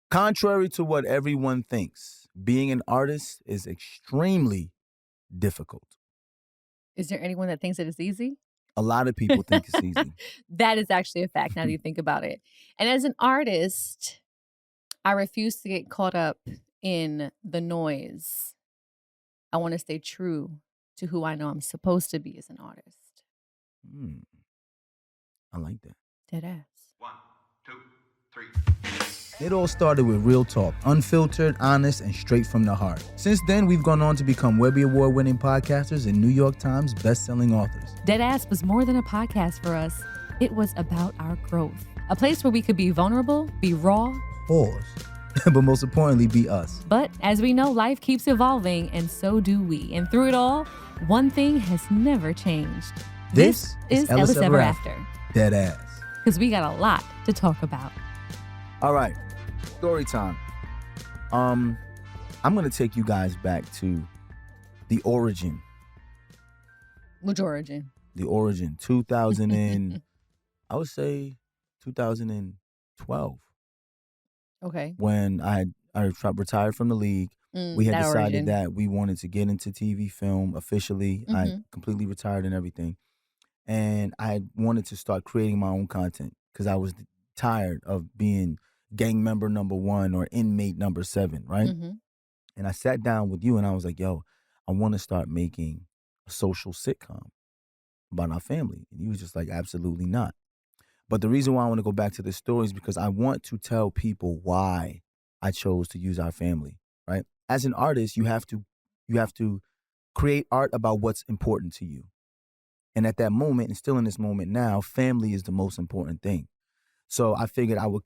Contrary to what everyone thinks, being an artist is extremely difficult. Is there anyone that thinks that it's easy? A lot of people think it's easy. That is actually a fact now that you think about it. And as an artist, I refuse to get caught up in the noise. I want to stay true to who I know I'm supposed to be as an artist. I like that. Dead ass. 1, 2, 3. It all started with real talk, unfiltered, honest, and straight from the heart. Since then, we've gone on to become Webby Award-winning podcasters and New York Times best-selling authors. Deadass was more than a podcast for us. It was about our growth. A place where we could be vulnerable, be raw. Pause. But most importantly, be us. But as we know, life keeps evolving, and so do we. And through it all, one thing has never changed. This is Ellis Ever After. Dead ass. Because we got a lot to talk about. All right. Story time. I'm going to take you guys back to the origin. Which origin? The origin. 2000 and, I would say 2012. Okay. When I retired from the league. We had decided that we wanted to get into TV film officially. Mm-hmm. I completely retired and everything. And I wanted to start creating my own content because I was tired of being gang member number 1 or inmate number 7, right? Mm-hmm. And I sat down with you and I was like, yo, I want to start making a social sitcom about our family. And you was just like, absolutely not. But the reason why I want to go back to this story is because I want to tell people why I chose to use our family, right? As an artist, you have to create art about what's important to you. And at that moment, and still in this moment now, family is the most important thing. So I figured I would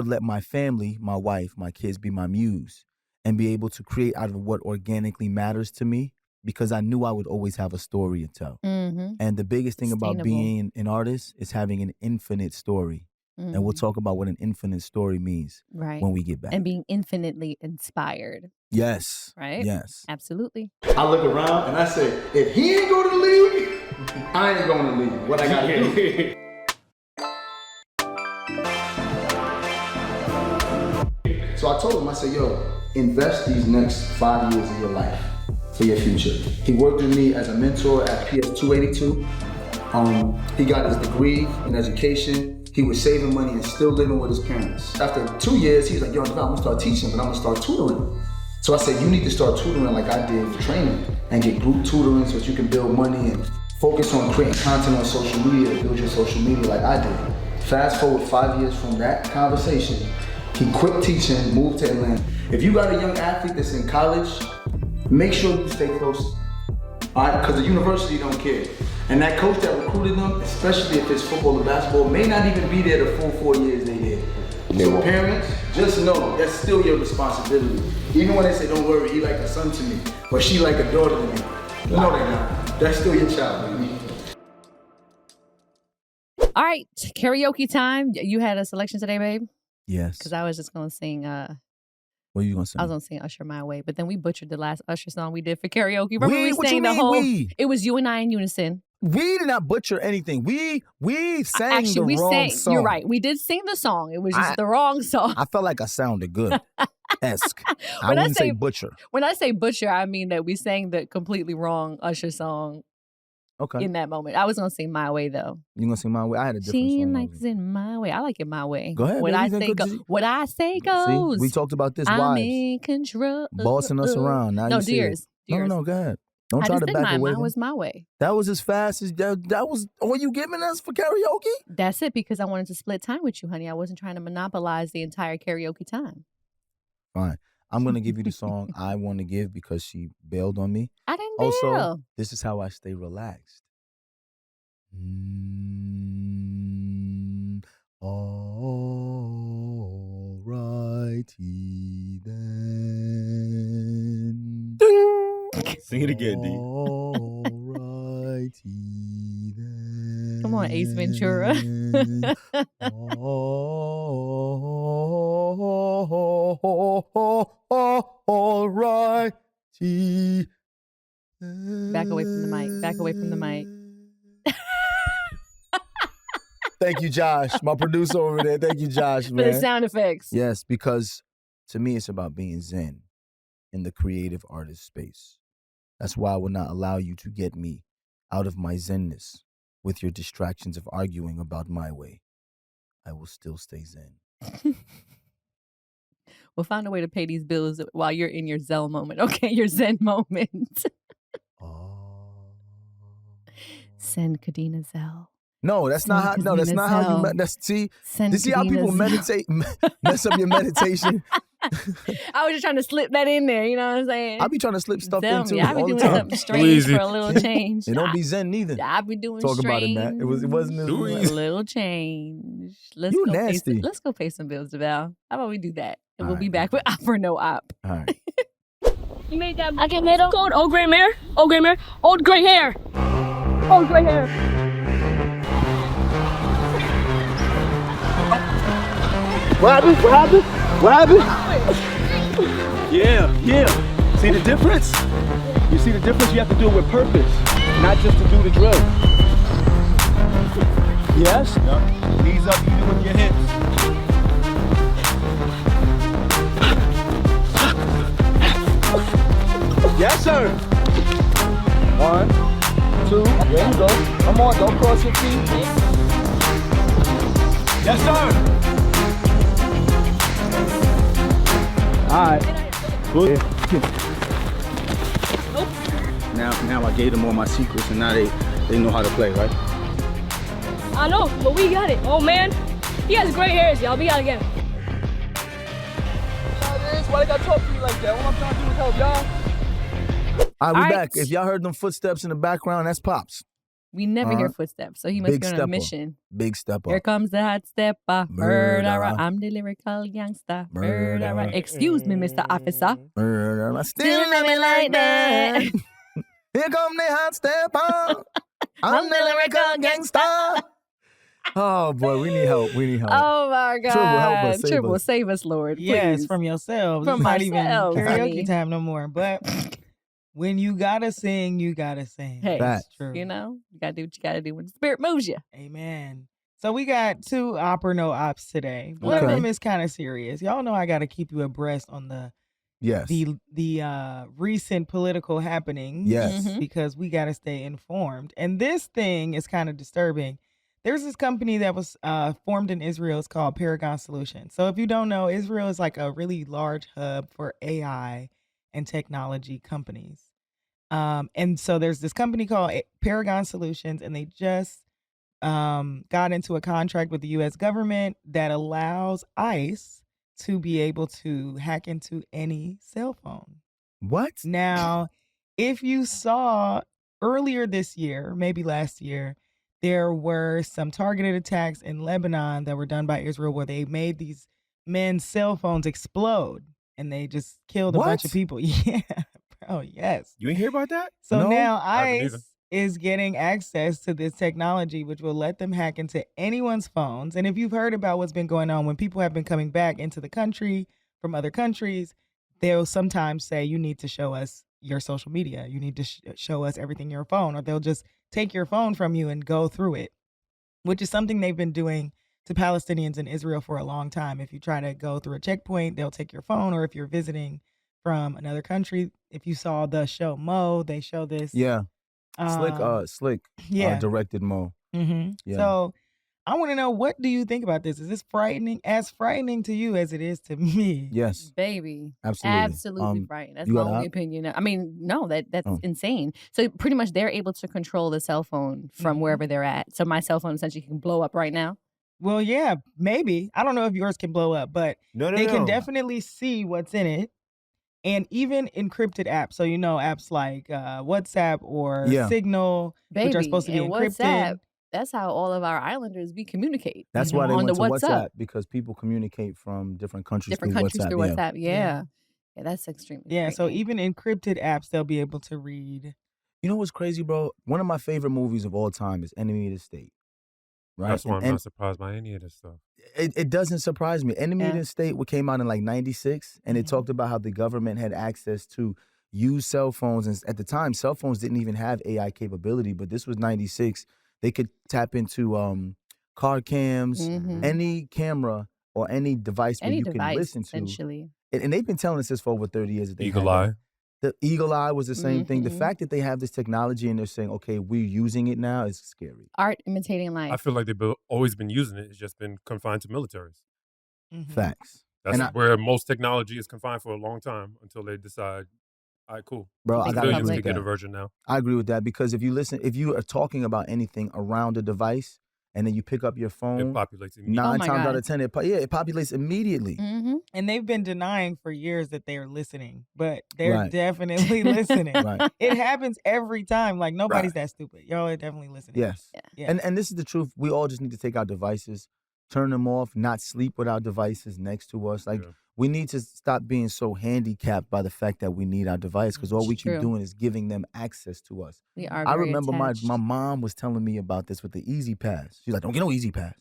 let my family, my wife, my kids be my muse and be able to create out of what organically matters to me because I knew I would always have a story to tell. Mm-hmm. And the biggest thing about being an artist is having an infinite story. Mm-hmm. And we'll talk about what an infinite story means when we get back. And being infinitely inspired. Yes. Right? Yes. Absolutely. I look around and I say, if he ain't go to the league, I ain't going to the league. What I got to do? So I told him, I said, yo, invest these next 5 years of your life for your future. He worked with me as a mentor at PS 282. He got his degree in education. He was saving money and still living with his parents. After 2 years, he was like, yo, I'm gonna start teaching, but I'm gonna start tutoring. So I said, you need to start tutoring like I did for training and get group tutoring so that you can build money and focus on creating content on social media and build your social media like I did. Fast forward 5 years from that conversation, he quit teaching, moved to Atlanta. If you got a young athlete that's in college, make sure you stay close. All right, because the university don't care. And that coach that recruited them, especially if it's football or basketball, may not even be there the full 4 years they did. So parents, just know that's still your responsibility. Even when they say, don't worry, he like a son to me, or she like a daughter to me. No, they're not. That's still your child, baby. All right, karaoke time. You had a selection today, babe? Yes. Because I was just going to sing... What are you gonna sing? I was gonna sing Usher My Way, but then we butchered the last Usher song we did for karaoke. Remember we sang the whole. It was you and I in unison. We did not butcher anything. We sang the wrong song. You're right. We did sing the song. It was just the wrong song. I felt like I sounded good. Esque. I wouldn't say butcher. When I say butcher, I mean that we sang the completely wrong Usher song. Okay. In that moment. I was going to sing My Way, though. You going to sing My Way? I had a different she song. She likes it My Way. I like it My Way. Go ahead. What I say goes. See, we talked about this. I'm wives. in control. Bossing us around. Now you dears. No, go ahead. Don't try to back away. Mine was My Way. That was as fast as that was all you giving us for karaoke? That's it, because I wanted to split time with you, honey. I wasn't trying to monopolize the entire karaoke time. Fine. I'm going to give you the song I want to give because she bailed on me. I didn't bail. Also, this is how I stay relaxed. All righty then. Ding. Sing it again, D. All righty then. Come on, Ace Ventura. All righty. Back away from the mic. Back away from the mic. Thank you, Josh, my producer over there. Thank you, Josh, For man. the sound effects. Yes, because to me, it's about being zen in the creative artist space. That's why I will not allow you to get me out of my zenness with your distractions of arguing about my way. I will still stay zen. We'll find a way to pay these bills while you're in your Zen moment. Okay, your Zen moment. Send Kadena Zell. No, that's not how. No, that's not how you. See how people meditate, mess up your meditation. I was just trying to slip that in there. You know what I'm saying? I be trying to slip stuff in too. I be doing something strange for a little change. It don't be zen neither. I be doing Talk strange. about it, Matt. It wasn't a little change. Let's you go nasty. Let's go pay some bills, Val. How about we do that? And we'll be back with Op or No Op. All right. You made that. I can made it. Called old gray mare. Old gray mare. Old gray hair. Old gray hair. What happened? Yeah. See the difference? You see the difference? You have to do it with purpose, not just to do the drill. Yes? Yep. Knees up, you do with your hips. Yes, sir. 1, 2, there you go. Come on, don't cross your feet. Yes, sir. All right. Good. Now I gave them all my secrets, and now they know how to play, right? I know, but we got it. Oh man, he has gray hairs, y'all. We gotta get him. Why they gotta talk to you like that? All I'm trying to do is help y'all. All right, we back. If y'all heard them footsteps in the background, that's Pops. We never hear footsteps, so he must be on a mission. Big step up. Here comes the hot stepper. Murderer. I'm the lyrical youngster. Murderer. Excuse me, Mr. Officer. Murderer. Still let me like that. Here come the hot stepper. I'm the lyrical gangster. Oh boy, we need help. Oh my God. Triple, help us. Triple, save us, Lord. Please. Yes, from yourselves. From it's not even ourselves, karaoke honey. time no more. But when you gotta sing, you gotta sing. Hey, That's true. you know, you gotta do what you gotta do when the spirit moves you. Amen. So we got 2 op or no ops today. One of Okay. them is kind of serious. Y'all know I gotta keep you abreast on the recent political happenings. Yes. Mhm. Because we gotta stay informed. And this thing is kind of disturbing. There's this company that was formed in Israel. It's called Paragon Solutions. So if you don't know, Israel is like a really large hub for AI and technology companies. And so there's this company called Paragon Solutions, and they just got into a contract with the U.S. government that allows ICE to be able to hack into any cell phone. What? Now, if you saw earlier this year, maybe last year, there were some targeted attacks in Lebanon that were done by Israel where they made these men's cell phones explode and they just killed a bunch of people. Yeah, bro, yes. You ain't hear about that? So No. now I haven't either. ICE is getting access to this technology, which will let them hack into anyone's phones. And if you've heard about what's been going on, when people have been coming back into the country from other countries, they'll sometimes say, you need to show us your social media. You need to show us everything in your phone, or they'll just take your phone from you and go through it, which is something they've been doing to Palestinians in Israel for a long time. If you try to go through a checkpoint, they'll take your phone, or if you're visiting from another country, if you saw the show Mo, they show this. Yeah. Um, Slick. yeah. Directed Mo. Mm-hmm. Yeah. So I want to know, what do you think about this? Is this frightening? As frightening to you as it is to me? Yes. Baby. Absolutely. Absolutely right. That's you my got only op? opinion. I mean, no, that's Oh. insane. So pretty much they're able to control the cell phone from Mhm. wherever they're at. So my cell phone essentially can blow up right now. Well, yeah, maybe. I don't know if yours can blow up, but No. they can definitely see what's in it. And even encrypted apps. So, apps like WhatsApp or Yeah. Signal, Baby, which are supposed to be and encrypted. WhatsApp, that's how all of our islanders, we communicate. That's why they on went the to WhatsApp. WhatsApp, because people communicate from different countries Different through countries WhatsApp. through yeah. WhatsApp. Yeah. Yeah, that's extremely Yeah, so frightening. even encrypted apps, they'll be able to read. You know what's crazy, bro? One of my favorite movies of all time is Enemy of the State. Right? That's why I'm And not surprised by any of this stuff. it doesn't surprise me. Enemy of Yeah. the State came out in like 96, and it Mhm. talked about how the government had access to use cell phones. And at the time, cell phones didn't even have AI capability, but this was 96. They could tap into car cams, Mhm. any camera or any device where Any you can device, listen to. essentially. And they've been telling us this for over 30 years that they Eagle had Eye. that. The Eagle Eye was the same thing. The Mhm. fact that they have this technology and they're saying, okay, we're using it now is scary. Art imitating I life. feel like they've always been using it. It's just been confined to militaries. Facts. That's And where most technology is confined for a long time until they decide, all right, cool. Bro, I Make it gotta agree Civilians with can get a that. version now. I agree with that because if you are talking about anything around a device and then you pick up your It phone, populates immediately. 9 Oh my times out God. of 10, it populates immediately. Mm-hmm. And they've been denying for years that they're listening, but they're Right. definitely listening. Right. It happens every time. Like nobody's that stupid. Y'all are definitely listening. Yes. Yeah. And this is the truth. We all just need to take our devices, turn them off, not sleep with our devices next to us. Like Yeah. we need to stop being so handicapped by the fact that we need our device because all we It's keep true. doing is giving them access to us. We are I very remember my attached. mom was telling me about this with the Easy Pass. She's like, don't get no Easy Pass.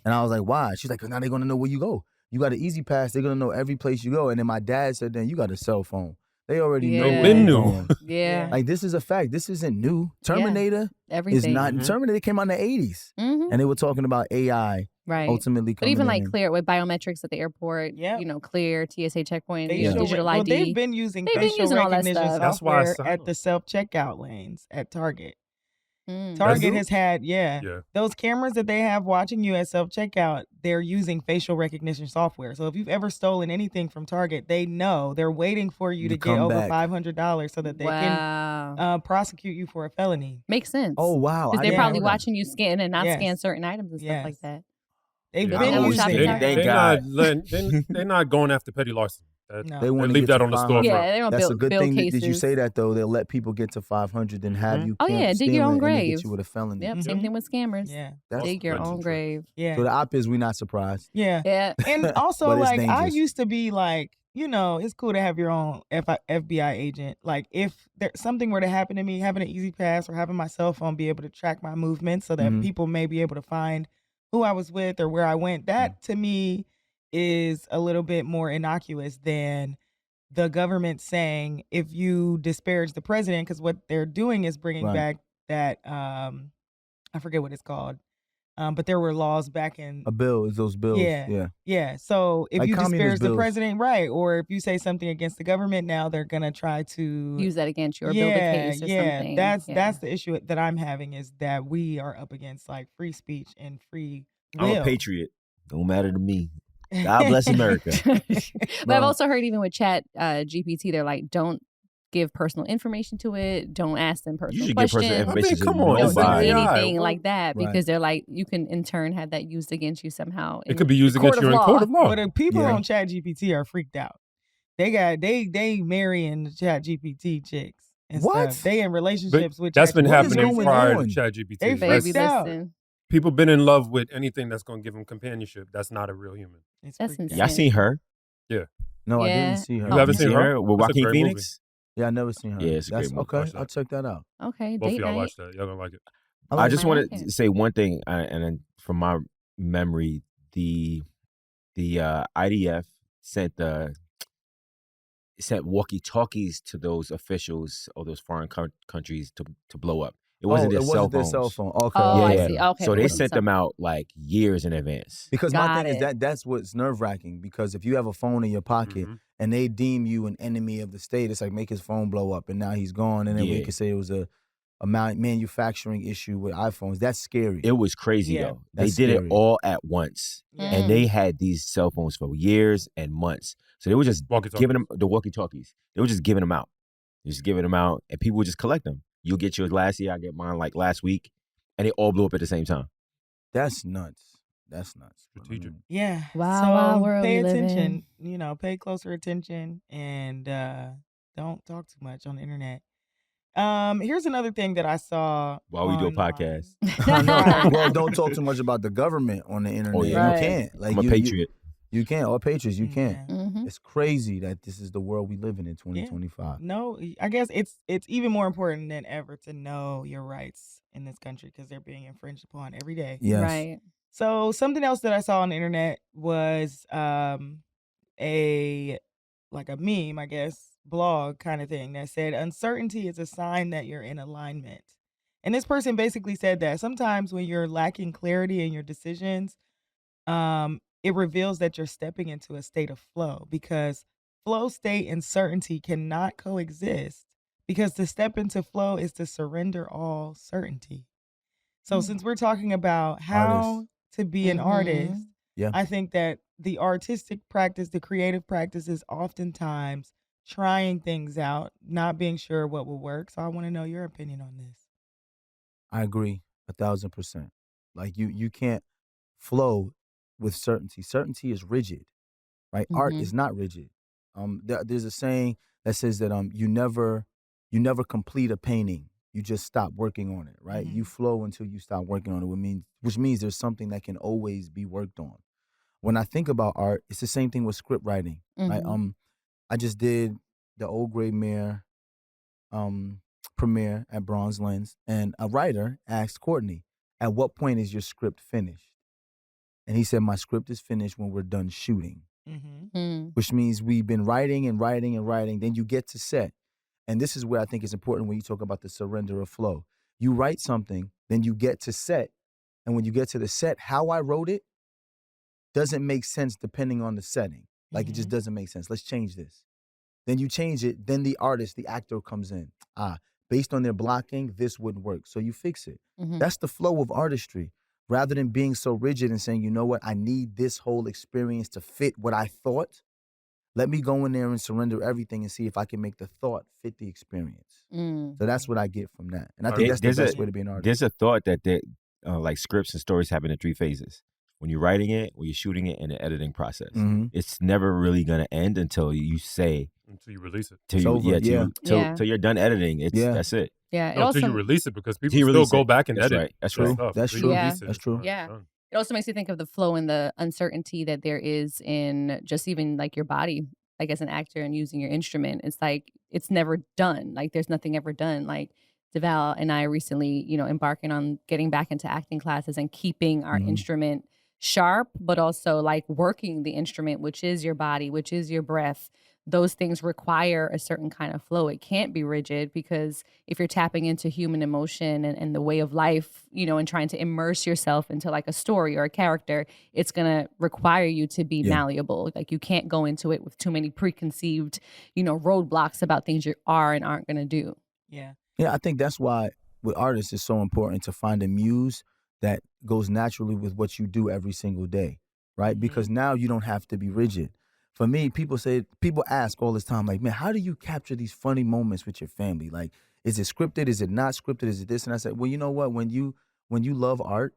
And I was like, why? She's like, 'cause now they're going to know where you go. You got an Easy Pass. They're going to know every place you go. And then my dad said, then you got a cell phone. They already know Yeah. where Been you're new. going. Yeah. Like, this is a fact. This isn't new. Terminator is Everything. not. Mhm. Terminator came out in the 80s. Mm-hmm. And they were talking about AI Right. ultimately But coming even in like and- clear with biometrics at the airport, Yep. clear TSA checkpoint, Facial digital well, ID. they've been using They've been facial using all that recognition stuff. That's why I software at the signed self-checkout lanes at Target. Mm. Target That's- has had, Yeah. those cameras that they have watching you at self-checkout, they're using facial recognition software. So if you've ever stolen anything from Target, they know they're waiting for you To to get come over back. $500 so that they can Wow. prosecute you for a felony. Makes sense. Oh, wow. Because I they're didn't probably know that. watching you scan and not Yes. scan certain items and stuff like Yes. that. They've Yeah. been I always using think that. that. They're God. they're not going after petty larceny. No. They They want to leave get that to on the 500. storefront. Yeah, they don't That's a build, good build thing cases. that you say that, though. They'll let people get to 500 and have Mhm. you Oh, yeah, dig your own stealing and they grave. get you with a felony. Yep, Mhm. same thing with scammers. Yeah. That's Dig your That's own true. grave. Yeah. So the op is we not surprised. Yeah. Yeah. And also, But it's like, I dangerous. used to be like, it's cool to have your own FBI agent. Like, if something were to happen to me, having an Easy Pass or having my cell phone be able to track my movements so that Mhm. people may be able to find who I was with or where I went, that to me is a little bit more innocuous than the government saying if you disparage the president, because what they're doing is bringing Right. back that, I forget what it's called. But there were laws back in A bill is those bills. Yeah. Yeah. So if Like you communist disparage the bills. president, right, or if you say something against the government, now they're gonna try to Use that against you or build a case or something. That's Yeah. that's the issue that I'm having is that we are up against like free speech and free will. I'm a patriot. Don't matter to me. God bless America. But I've Bro. also heard even with Chat GPT, they're like, don't give personal information to it. Don't ask them personal You should give questions. personal I mean, information come to on, Don't it's do nobody. AI. anything Well, like that Right. because they're like, you can in turn have that used against you somehow. It could be used court against of you in law. court of law. But the people Yeah. on Chat GPT are freaked out. They marrying the Chat GPT chicks and What? stuff. They in relationships with That's been ChatGPT. What is happening going prior on? to ChatGPT. They That's- freaked Baby, out. listen. People been in love with anything that's going to give them companionship. That's not a real human. It's That's freaked out. insane. Y'all seen her? No, I Yeah. didn't see her. You You haven't You seen her? with That's a Joaquin great Phoenix? Yeah, I never seen her. Yeah, it's a great That's movie. okay. Watch that. I'll check that out. Okay, Both of date y'all night. watch that. Y'all gonna like it. I I like just it. want like to it. say one thing, and then from my memory, the IDF sent walkie-talkies to those officials or those foreign countries to blow up. It wasn't their it cell wasn't their phones. cell phone. Okay. Oh, Yeah, I yeah. see. Okay. So it they wasn't sent them something- out like years in advance. Because my Got thing is it. that's what's nerve wracking. Because if you have a phone in your pocket Mhm. and they deem you an enemy of the state, it's like make his phone blow up and now he's gone. And then we Yeah. could say it was a manufacturing issue with iPhones. That's scary. It was crazy Yeah. though. They That's did scary. it all at once, Yeah. and they had these cell phones for years and months. So they were just Walkie-talkies. giving them the walkie-talkies. They were just giving them out. Just giving them out, and people would just collect them. You'll get yours last year. I get mine like last week, and they all blew up at the same time. That's nuts. That's nuts. Strategic. Yeah. Wow, so wow world pay we live attention. Pay closer attention and don't talk too much on the internet. Here's another thing that I saw While we do a online. podcast. I know. Right. Well, don't talk too much about the government on the internet. yeah. Right. You can't. Like I'm a you, patriot. You can't. Or patriots, you can't. Yeah. Mhm. It's crazy that this is the world we live in 2025. No, I guess it's even more important than ever to know your rights in this country because they're being infringed upon every day. Yes. Right. So something else that I saw on the internet was a meme, I guess, blog kind of thing that said uncertainty is a sign that you're in alignment. And this person basically said that sometimes when you're lacking clarity in your decisions, it reveals that you're stepping into a state of flow, because flow state and certainty cannot coexist, because to step into flow is to surrender all certainty. So since we're talking about Artist. how to be an artist, Yeah. I think that the artistic practice, the creative practice is oftentimes trying things out, not being sure what will work. So I want to know your opinion on this. I agree 1,000%. Like you can't flow with certainty. Certainty is rigid, right? Art is not rigid. There's a saying that says that you never complete a painting. You just stop working on it, right? You flow until you stop working on it, which means there's something that can always be worked on. When I think about art, it's the same thing with script writing, right? I just did the Old Gray Mare premiere at Bronze Lens, and a writer asked Courtney, "At what point is your script finished?" And he said, "My script is finished when we're done shooting," which means we've been writing and writing and writing. Then you get to set. And this is where I think it's important when you talk about the surrender of flow. You write something, then you get to set. And when you get to the set, how I wrote it doesn't make sense depending on the setting. Like it just doesn't make sense. Let's change this. Then you change it. Then the artist, the actor comes in. Based on their blocking, this wouldn't work. So you fix it. That's the flow of artistry. Rather than being so rigid and saying, you know what, I need this whole experience to fit what I thought. Let me go in there and surrender everything and see if I can make the thought fit the experience. So that's what I get from that. And I think that's the best way to be an artist. There's a thought that like scripts and stories happen in 3 phases. When you're writing it, when you're shooting it, and the editing process. It's never really going to end until you say. Until you release it. Till you're done editing. That's it. Yeah. Until you release it, because people still go back and edit. That's true. Stuff. That's Until true. you release it, That's it's true. not Yeah. done. It also makes you think of the flow and the uncertainty that there is in just even like your body, like as an actor and using your instrument. It's like, it's never done. Like there's nothing ever done. Like Deval and I recently, embarking on getting back into acting classes and keeping our instrument sharp, but also like working the instrument, which is your body, which is your breath. Those things require a certain kind of flow. It can't be rigid, because if you're tapping into human emotion and the way of life, and trying to immerse yourself into like a story or a character, it's going to require you to be malleable. Like you can't go into it with too many preconceived, roadblocks about things you are and aren't going to do. Yeah. Yeah, I think that's why with artists it's so important to find a muse that goes naturally with what you do every single day, right? Because now you don't have to be rigid. For me, people ask all this time, like, man, how do you capture these funny moments with your family? Like, is it scripted? Is it not scripted? Is it this? And I said, well, you know what? When you love art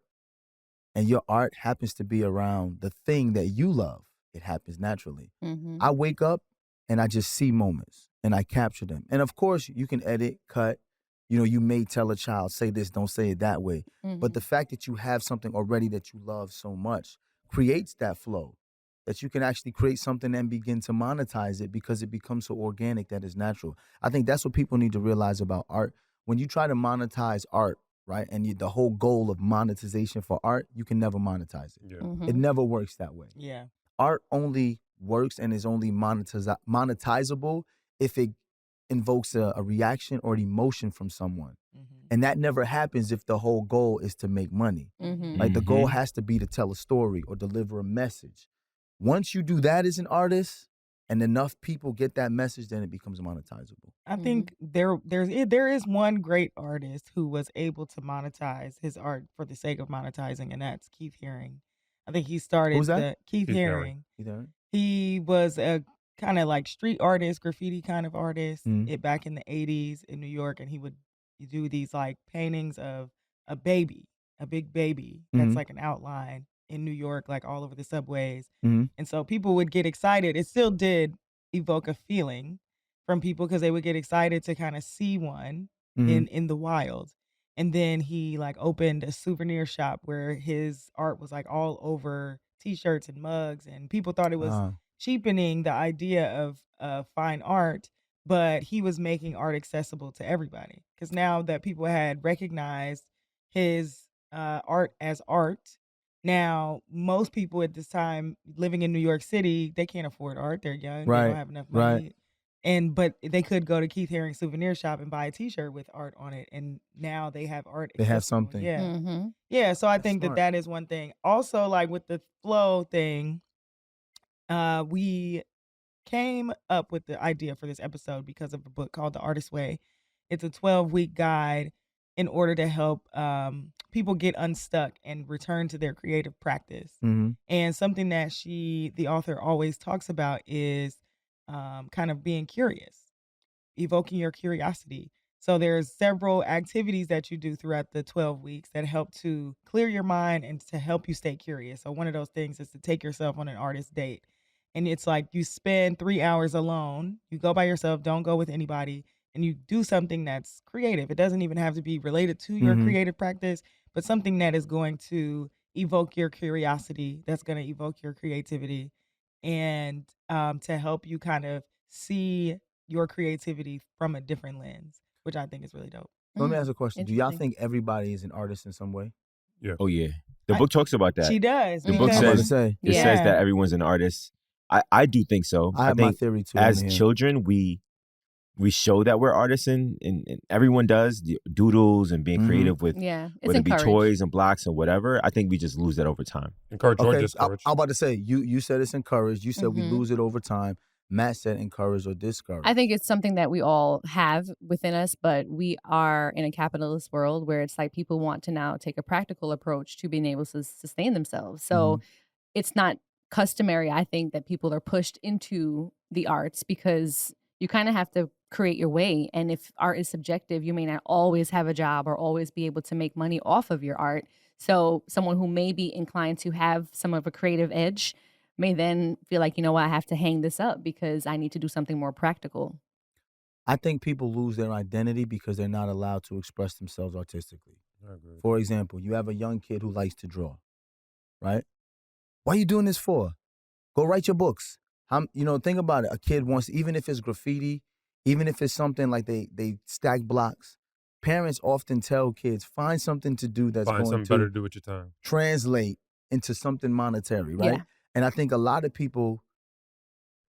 and your art happens to be around the thing that you love, it happens naturally. I wake up and I just see moments and I capture them. And of course, you can edit, cut. You may tell a child, say this, don't say it that way. But the fact that you have something already that you love so much creates that flow, that you can actually create something and begin to monetize it because it becomes so organic that it's natural. I think that's what people need to realize about art. When you try to monetize art, right, and the whole goal of monetization for art, you can never monetize it. Yeah. It never works that way. Yeah. Art only works and is only monetizable if it invokes a reaction or an emotion from someone. And that never happens if the whole goal is to make money. Like the goal has to be to tell a story or deliver a message. Once you do that as an artist and enough people get that message, then it becomes monetizable. I think there is one great artist who was able to monetize his art for the sake of monetizing, and that's Keith Haring. I think he started Who's that? Keith Keith Haring. Haring. He was a kind of like street artist, graffiti kind of artist back in the 80s in New York, and he would do these like paintings of a big baby that's like an outline in New York, like all over the subways. And so people would get excited. It still did evoke a feeling from people because they would get excited to kind of see one in the wild. And then he like opened a souvenir shop where his art was like all over t-shirts and mugs, and people thought it was cheapening the idea of fine art, but he was making art accessible to everybody. Because now that people had recognized his art as art, now most people at this time living in New York City, they can't afford art. They're young. They don't have enough money. But they could go to Keith Haring Souvenir Shop and buy a T-shirt with art on it, and now they have art. They have accessible. something. Yeah, Mm-hmm. yeah. So I That's think smart. that is one thing. Also, like with the flow thing, we came up with the idea for this episode because of a book called The Artist's Way. It's a 12-week guide in order to help people get unstuck and return to their creative practice. Mm-hmm. And something that the author, always talks about is kind of being curious, evoking your curiosity. So there's several activities that you do throughout the 12 weeks that help to clear your mind and to help you stay curious. So one of those things is to take yourself on an artist date. And it's like you spend 3 hours alone. You go by yourself, don't go with anybody, and you do something that's creative. It doesn't even have to be related to your Mhm. creative practice, but something that is going to evoke your curiosity, that's going to evoke your creativity, and to help you kind of see your creativity from a different lens, which I think is really dope. Let me ask a question. Do y'all Interesting. think everybody is an artist in some way? Oh yeah, the I- book talks about that. She does. The book I'm about to because- say. It Yeah. says that everyone's an artist. I do think so. I have my think theory too. as in here. children we show that we're artists, and everyone does the doodles and being Mhm. creative with Yeah, it's whether it be encouraged. toys and blocks and whatever. I think we just lose that over time. Encourage or Okay, discourage. I'm about to say you said it's encouraged. You said we Mhm. lose it over time. Matt said encourage or discourage. I think it's something that we all have within us, but we are in a capitalist world where it's like people want to now take a practical approach to being able to sustain themselves. So it's not customary, I think, that people are pushed into the arts because you kind of have to create your way. And if art is subjective, you may not always have a job or always be able to make money off of your art. So someone who may be inclined to have some of a creative edge may then feel like, you know what, I have to hang this up because I need to do something more practical. I think people lose their identity because they're not allowed to express themselves artistically. I agree. For example, you have a young kid who likes to draw, right? What are you doing this for? Go write your books. Think about it. A kid wants, even if it's graffiti, even if it's something like they stack blocks, parents often tell kids, find something to do that's Find going something to better to do with your time. translate into something monetary, right? Yeah. And I think a lot of people,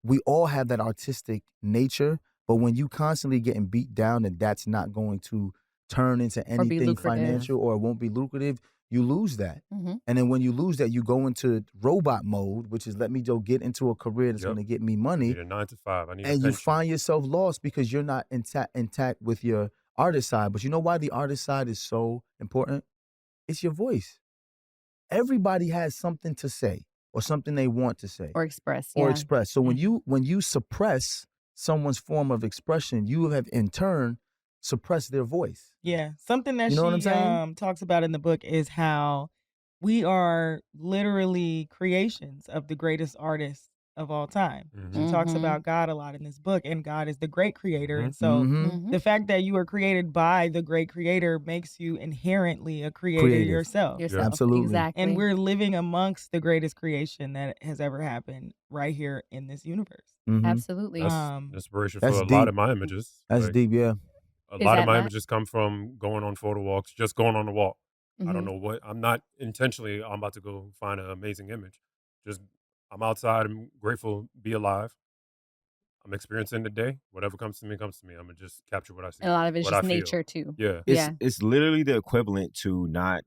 we all have that artistic nature, but when you constantly getting beat down and that's not going to turn into be anything lucrative. financial or it won't be lucrative, you lose that. Mm-hmm. And then when you lose that, you go into robot mode, which is let me go get into a career that's Yep. going to get me I money. need a 9 to 5. I need a And you pension. find yourself lost because you're not intact with your artist side. But you know why the artist side is so important? It's your voice. Everybody has something to say or something they want to say Or express. or Yeah. express. So when you suppress someone's form of expression, you have in turn suppressed their voice. Yeah, something that You know what I'm she saying? talks about in the book is how we are literally creations of the greatest artists of all time. She talks Mhm. about God a lot in this book, and God is the great creator. Mhm. And so Mhm. the fact that you are created by the great creator makes you inherently a creator Creative. yourself. Yourself. Absolutely. Exactly. And we're living amongst the greatest creation that has ever happened right here in this universe. Mhm. Absolutely. That's Um, inspiration That's for a lot deep. of my images. That's Like, deep, yeah. a Is lot that of my Matt? images come from going on photo walks, just going on the walk. I don't Mhm. know what, I'm not intentionally, I'm about to go find an amazing image. Just, I'm outside. I'm grateful to be alive. I'm experiencing the day. Whatever comes to me, comes to me. I'm going to just capture what I see. And a lot of it's what just I feel. nature too. Yeah. Yeah. It's literally the equivalent to not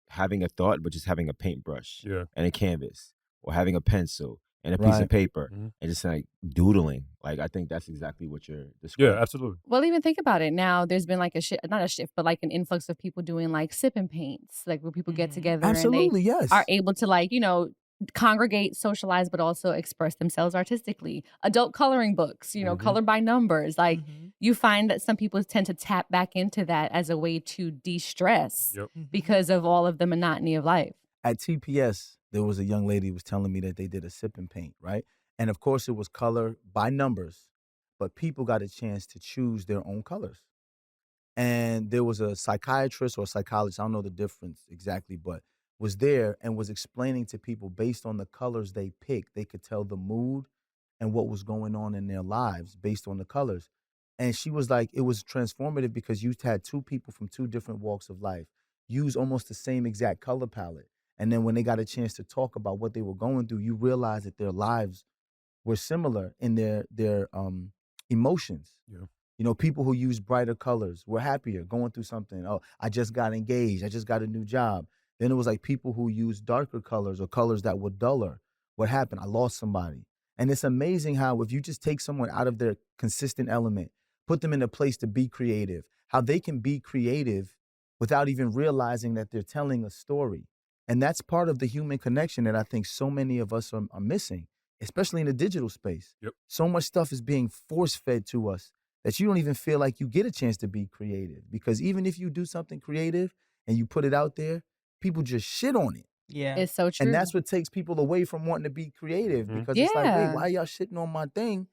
having a thought, but just having a paintbrush Yeah. and a canvas, or having a pencil and a piece Right. of paper, Mhm. and just like doodling. Like I think that's exactly what you're Yeah, describing. absolutely. Well, even think about it. Now there's been like a shift, not a shift, but like an influx of people doing like sip and paints, like where people get Mhm. together and they Absolutely, yes. are able to like, congregate, socialize, but also express themselves artistically. Adult coloring books, Mhm. color by numbers. Like Mhm. you find that some people tend to tap back into that as a way to de-stress Yep. Mhm. because of all of the monotony of life. At TPS, there was a young lady who was telling me that they did a sip and paint, right? And of course, it was color by numbers, but people got a chance to choose their own colors. And there was a psychiatrist or psychologist, I don't know the difference exactly, but was there and was explaining to people based on the colors they picked, they could tell the mood and what was going on in their lives based on the colors. And she was like, it was transformative because you had two people from two different walks of life use almost the same exact color palette. And then when they got a chance to talk about what they were going through, you realize that their lives were similar in their emotions. Yeah. You know, people who use brighter colors were happier, going through something. Oh, I just got engaged. I just got a new job. Then it was like people who used darker colors or colors that were duller. What happened? I lost somebody. And it's amazing how if you just take someone out of their consistent element, put them in a place to be creative, how they can be creative without even realizing that they're telling a story. And that's part of the human connection that I think so many of us are missing, especially in the digital space. Yep. So much stuff is being force-fed to us that you don't even feel like you get a chance to be creative. Because even if you do something creative and you put it out there, people just shit on it. Yeah. It's so true. And that's what takes people away from wanting to be creative because it's like, wait, why y'all shitting on my thing?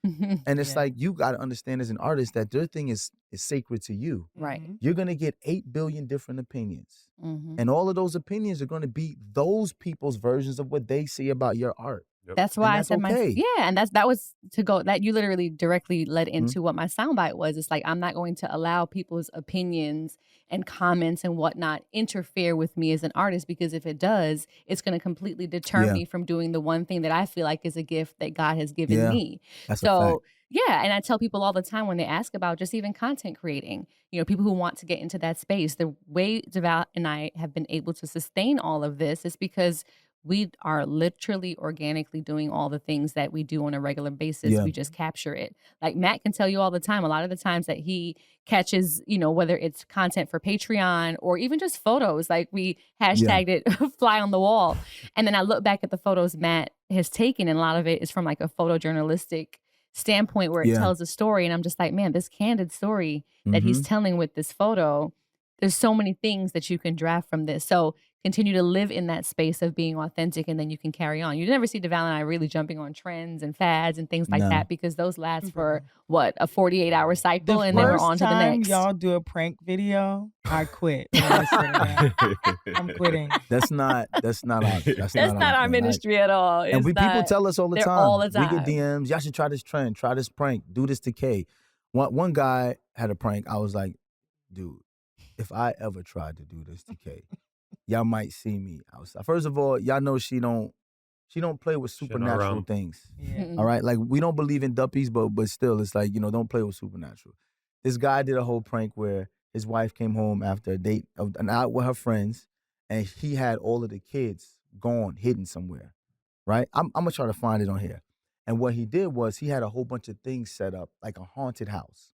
And it's like, you got to understand as an artist that their thing is sacred to you. Right. You're going to get 8 billion different opinions. And all of those opinions are going to be those people's versions of what they see about your art. That's why I said okay. and that was to go that you literally directly led into what my soundbite was. It's like, I'm not going to allow people's opinions and comments and whatnot interfere with me as an artist, because if it does, it's going to completely deter me from doing the one thing that I feel like is a gift that God has given me. That's a fact. Yeah, and I tell people all the time when they ask about just even content creating, you know, people who want to get into that space, the way Devale and I have been able to sustain all of this is because we are literally organically doing all the things that we do on a regular basis. We just capture it. Like Matt can tell you all the time, a lot of the times that he catches, you know, whether it's content for Patreon or even just photos, like we hashtagged it fly on the wall. And then I look back at the photos Matt has taken, and a lot of it is from like a photojournalistic standpoint where it tells a story. And I'm just like, man, this candid story that he's telling with this photo, there's so many things that you can draft from this. So continue to live in that space of being authentic, and then you can carry on. You never see Devale and I really jumping on trends and fads and things like that, because those last for what, a 48-hour cycle, and then we're on to the next. Y'all do a prank video, I quit. I'm quitting. That's not our ministry at all. And people tell us all the time. All the time. We get DMs. Y'all should try this trend. Try this prank. Do this to K. One guy had a prank. I was like, dude, if I ever tried to do this to K, y'all might see me outside. First of all, y'all know she don't play with supernatural things. All right, like we don't believe in duppies, but still, it's like, you know, don't play with supernatural. This guy did a whole prank where his wife came home after a date of an out with her friends, and he had all of the kids gone, hidden somewhere. Right, I'm gonna try to find it on here. And what he did was he had a whole bunch of things set up, like a haunted house.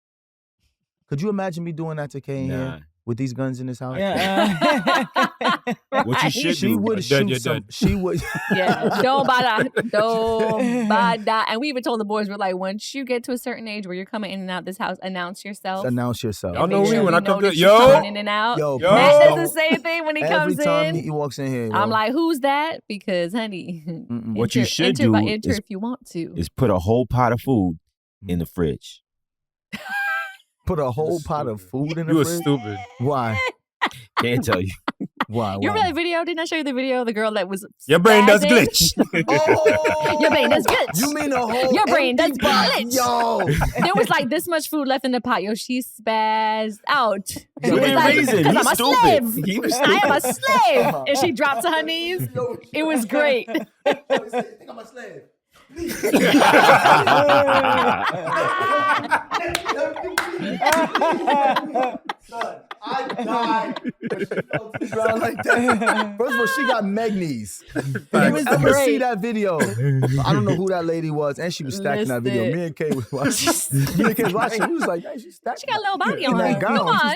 Could you imagine me doing that to K in here? With these guns in his house? What you should She do. would shoot some. She would. Don't buy that. Don't buy that. And we even told the boys, we're like, once you get to a certain age where you're coming in and out this house, announce yourself. Announce yourself. Y'all know me when I come to in and out. Yo, Matt does the same thing when he every comes time in. he walks in here, I'm like, who's that? Because, honey, what you should do enter if you want to. is put a whole pot of food in the fridge. Put a whole pot of food in the You fridge? were stupid. Why? Can't tell you. Why? You remember that video? Didn't I show you the video? The girl that was Your brain does spazzing? glitch. Oh! Your brain does glitch. You mean a whole Your brain does empty pot? glitch. Yo. There was like this much food left in the pot. Yo, she spazzed out. She For was that like, reason, 'cause he's I'm a stupid. slave. He was I am a stupid. slave. And she dropped to her knees. It was great. I think I'm a slave. Son, I died when she fell to the ground like that. First of all, she got meg knees. It was I ever great. see that video. I don't know who that lady was, and she was stacked in that video. Listen. Me and Kay was watching. Me and Kay was watching. We was like, hey, she's stacked. She got a little body in on that her. gown. Come on.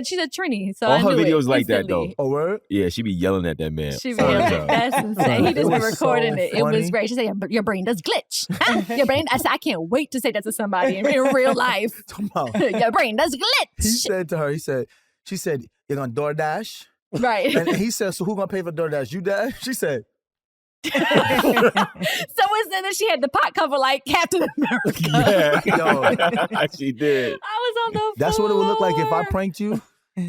She's a Trini. So All I her knew videos it like that, instantly. Oh, word? Yeah, she be yelling at that man. She all the really, time. that's insane. He It just been was recording so it. It was funny. great. She said, your brain does glitch. Huh? Your brain, I said, I can't wait to say that to somebody in real life. Come on. Your brain does He glitch. said to her, she said, you're going to DoorDash? Right. And he said, so who going to pay for DoorDash? You, Dad? She said, So it's then she had the pot cover like Captain America. Yeah, she did. I was on the that's what it would look like if I floor. pranked you.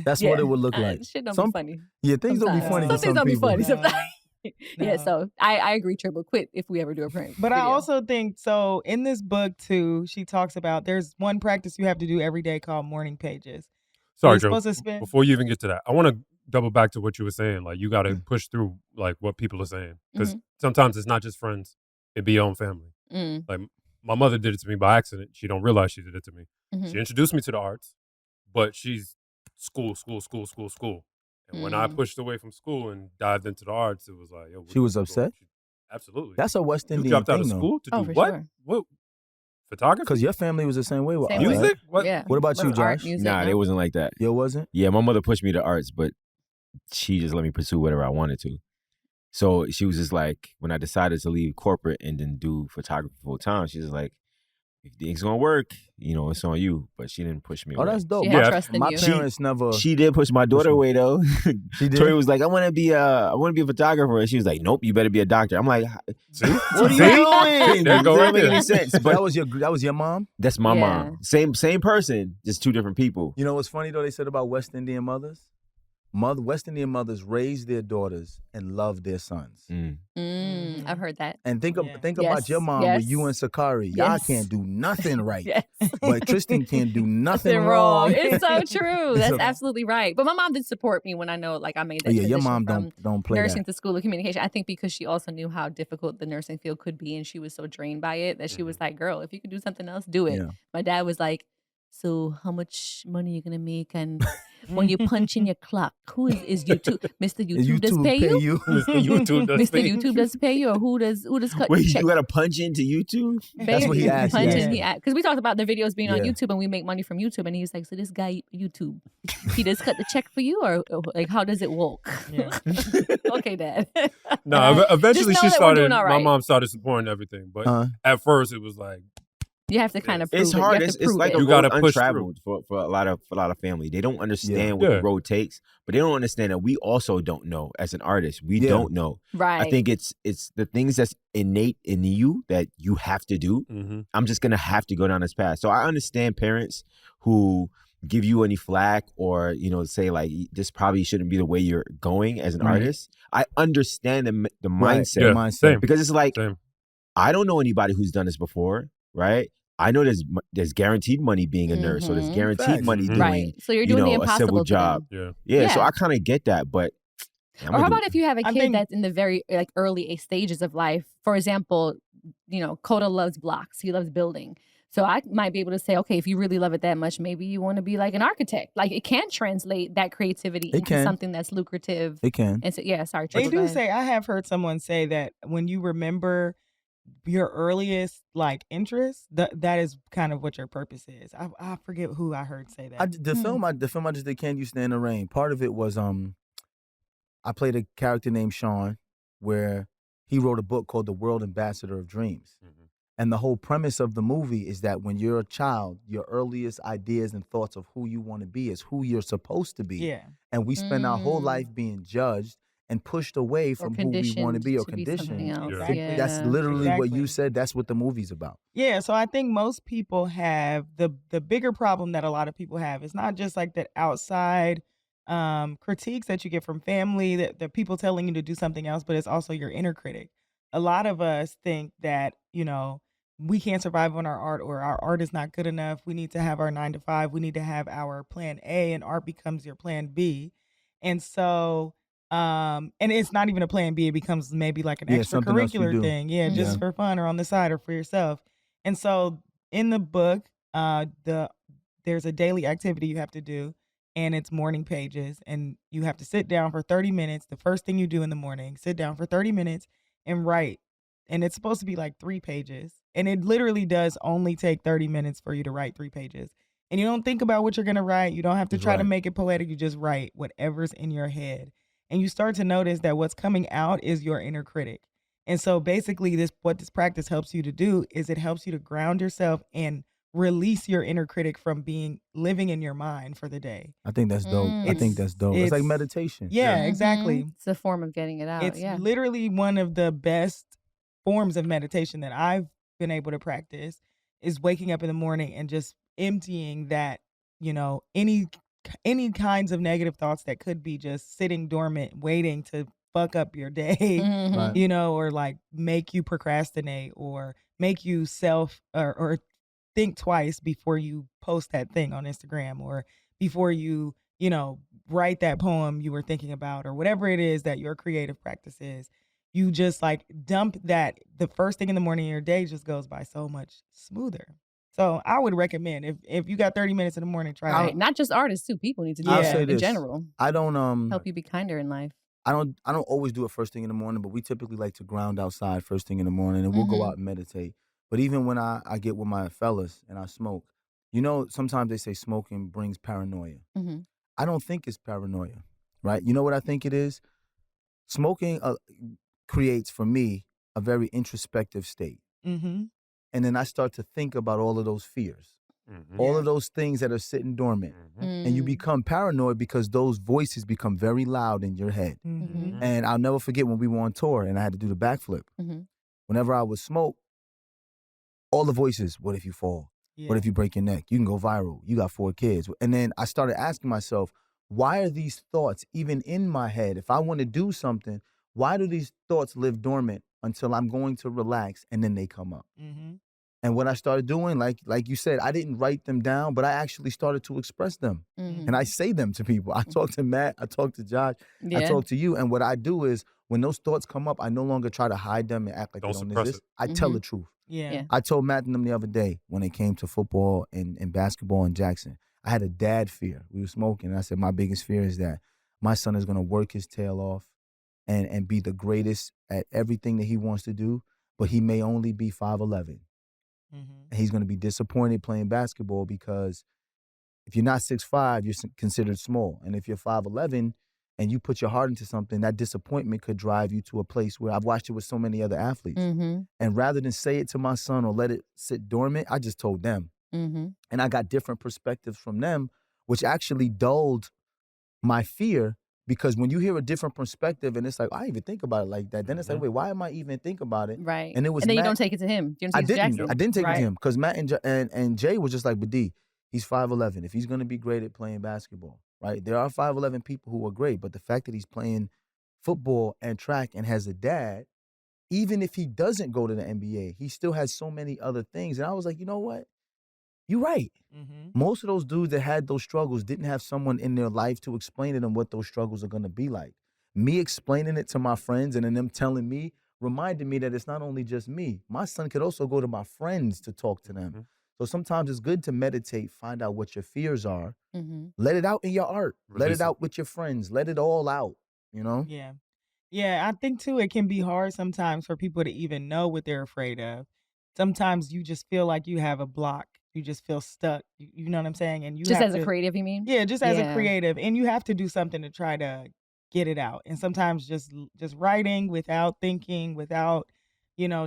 That's what it would look like. Shit don't Some- be funny. Yeah, things don't be funny Some to things some don't be people. funny No. sometimes. Yeah, No. so I agree, Triple. Quit if we ever do a prank. But I video. also think, so in this book too, she talks about there's one practice you have to do every day called morning pages. Sorry, You're Joe. supposed to spend- Before you even get to that, I want to double back to what you were saying. Like, you got to push through like what people are saying, because sometimes it's not just friends; it be your own family. Mm. Like my mother did it to me by accident. She don't realize she did it to me. Mhm. She introduced me to the arts, but she's school. And when I Mm. pushed away from school and dived into the arts, it was like, yo, what She are was you doing? upset? Absolutely. That's a West You Indian dropped out of thing, though. school to Oh, do for what? sure. What? Photography? Because your family was the same way with Same art, way. right? Music? What? Yeah. What about you, Art, Josh? music, Nah, no? it wasn't like that. Yo, wasn't? Yeah, my mother pushed me to arts, but she just let me pursue whatever I wanted to. So she was just like, when I decided to leave corporate and then do photography full time, she was like, if it's gonna work, it's on you. But she didn't push me Oh, away. that's dope. She had My, trust in my you. parents never. She did push my daughter me. away though. She did? Tori was like, I want to be a photographer, and she was like, nope, you better be a doctor. I'm like, See? what are you See? doing? There you go It right don't make there. any sense. But But that was your mom? that's my Yeah. mom. Same person, just two different people. You know what's funny though? They said about West Indian mothers. West Indian mothers raise their daughters and love their sons. I've heard that. And think Yeah. about your Yes, mom with you and Sakari. Y'all Yes. can't do nothing right. Yes. But Tristan can't do nothing Nothing wrong. It's so true. That's So- absolutely right. But my mom did support me when I know, like, I made Oh, that yeah, your transition mom from don't play nursing that. to school of communication. I think because she also knew how difficult the nursing field could be, and she was so drained by it that she was like, "Girl, if you could do something else, do it." Yeah. My dad was like, "So how much money you gonna make? And when you punch in your clock, who is YouTube? Mr. YouTube does pay you? Mr. YouTube does Mr. pay. YouTube does pay you, or who does cut Wait, your check?" you got to punch into YouTube? That's what he Baby, asked, punching, yeah. because we talked about the videos being on Yeah. YouTube and we make money from YouTube, and he was like, "So this guy YouTube, he does cut the check for you, or like how does it work?" Yeah. Okay, Dad. No, eventually Just she know that we're doing started. all My right. mom started supporting everything, but Uh, at first it was like, You have to kind of prove It's it. You hard. have to It's prove like it. a You road gotta push through. untraveled for a lot of family. They don't understand what Yeah. the road takes, but they don't understand that we also don't know as an artist. We Yeah. don't know. Right. I think it's the things that's innate in you that you have to do. mm-hmm. I'm just gonna have to go down this path. So I understand parents who give you any flack or say like this probably shouldn't be the way you're going as an Right. artist. I understand the Right. mindset Yeah, mindset. same. because it's like Same. I don't know anybody who's done this before, right? I know there's guaranteed money being a nurse, or there's Mhm. guaranteed Facts. money Mhm. doing right. So you're doing the a impossible civil job. Yeah. Yeah, so Yeah. I kind of get that, but I'm Or gonna how do about if you have a I kid think- that's in the very like early stages of life? For example, Coda loves blocks. He loves building. So I might be able to say, okay, if you really love it that much, maybe you want to be like an architect. Like it can translate that creativity It into can. something that's lucrative. It can. And so, yeah, sorry, They Triple, go do ahead. say, I have heard someone say that when you remember your earliest like interest, that is kind of what your purpose is. I forget who I heard say that. The film I just did, Can You Stand in the Rain? Part of it was I played a character named Sean, where he wrote a book called The World Ambassador of Dreams. Mhm. And the whole premise of the movie is that when you're a child, your earliest ideas and thoughts of who you want to be is who you're supposed to be. Yeah. And we spend our whole Mm. life being judged and pushed away Or from who we want to conditioned be or something conditioned. else. Yeah. Exactly. That's Yeah. literally what Exactly. you said. That's what the movie's about. Yeah, so I think most people have the bigger problem that a lot of people have. It's not just like that outside critiques that you get from family, that people telling you to do something else, but it's also your inner critic. A lot of us think that, we can't survive on our art, or our art is not good enough. We need to have our 9 to 5. We need to have our plan A, and art becomes your plan B. And so and it's not even a plan B, it becomes maybe like an Yeah, something else you extracurricular do. thing. Yeah, just Yeah. for fun or on the side or for yourself. And so in the book, there's a daily activity you have to do, and it's morning pages, and you have to sit down for 30 minutes. The first thing you do in the morning, sit down for 30 minutes and write. And it's supposed to be like 3 pages. And it literally does only take 30 minutes for you to write 3 pages. And you don't think about what you're going to write. You don't have to Just try to write. make it poetic. You just write whatever's in your head. And you start to notice that what's coming out is your inner critic. And so basically what this practice helps you to do is it helps you to ground yourself and release your inner critic from living in your mind for the day. I think that's dope. I think Mm. that's dope. It's like It's- meditation. Yeah, Yeah. exactly. It's a form of getting it out. It's Yeah. literally one of the best forms of meditation that I've been able to practice is waking up in the morning and just emptying that, any kinds of negative thoughts that could be just sitting dormant, waiting to fuck up your day, Mhm. Right. or like make you procrastinate or make you or think twice before you post that thing on Instagram or before you, write that poem you were thinking about or whatever it is that your creative practice is. you just like dump that the first thing in the morning, your day just goes by so much smoother. So I would recommend if you got 30 minutes in the morning, try Right. that. Not just artists too. People need to do Yeah. I'll that say in this. general. I don't Help you be kinder in life. I don't always do it first thing in the morning, but we typically like to ground outside first thing in the morning, and we'll go out and meditate. But even when I get with my fellas and I smoke, you know, sometimes they say smoking brings paranoia. Mm-hmm. I don't think it's paranoia, right? You know what I think it is? Smoking creates for me a very introspective state. Mm-hmm. And then I start to think about all of those fears, all of those things that are sitting dormant. And you become paranoid because those voices become very loud in your head. Mm-hmm. And I'll never forget when we were on tour and I had to do the backflip. Mm-hmm. Whenever I would smoke, all the voices, what if you fall? What if you break your neck? You can go viral. You got 4 kids. And then I started asking myself, why are these thoughts even in my head? If I want to do something, why do these thoughts live dormant until I'm going to relax and then they come up? Mm-hmm. And what I started doing, like you said, I didn't write them down, but I actually started to express them. Mm-hmm. And I say them to people. I talk to Matt, I talk to Josh, I talk to you. And what I do is when those thoughts come up, I no longer try to hide them and act like Don't they don't suppress exist. it. I tell the truth. Yeah. I told Matt and them the other day when it came to football and basketball in Jackson, I had a dad fear. We were smoking. And I said, my biggest fear is that my son is going to work his tail off and be the greatest at everything that he wants to do, but he may only be 5'11". Mm-hmm. And he's going to be disappointed playing basketball because if you're not 6'5", you're considered small. And if you're 5'11", and you put your heart into something, that disappointment could drive you to a place where I've watched it with so many other athletes. Mm-hmm. And rather than say it to my son or let it sit dormant, I just told them. Mm-hmm. And I got different perspectives from them, which actually dulled my fear, because when you hear a different perspective and it's like, I didn't even think about it like that. Then it's like, wait, why am I even think about it? Right. And it was then Matt, you don't take it to him. You don't I take it to didn't. Jackson. I didn't take it Right. to him because Matt and Jay was just like, but D, he's 5'11". If he's going to be great at playing basketball, right? There are 5'11" people who are great, but the fact that he's playing football and track and has a dad, even if he doesn't go to the NBA, he still has so many other things. And I was like, you know what? You're right. Mm-hmm. Most of those dudes that had those struggles didn't have someone in their life to explain to them what those struggles are going to be like. Me explaining it to my friends and then them telling me reminded me that it's not only just me. My son could also go to my friends to talk to them. So sometimes it's good to meditate, find out what your fears are, let it out in your art, let Release it it. out with your friends, let it all out, you know? Yeah. Yeah, I think too it can be hard sometimes for people to even know what they're afraid of. Sometimes you just feel like you have a block. You just feel stuck. You know what I'm saying? And you Just have as a to, creative, you mean? yeah, just as a Yeah. creative, and you have to do something to try to get it out. And sometimes just writing without thinking, without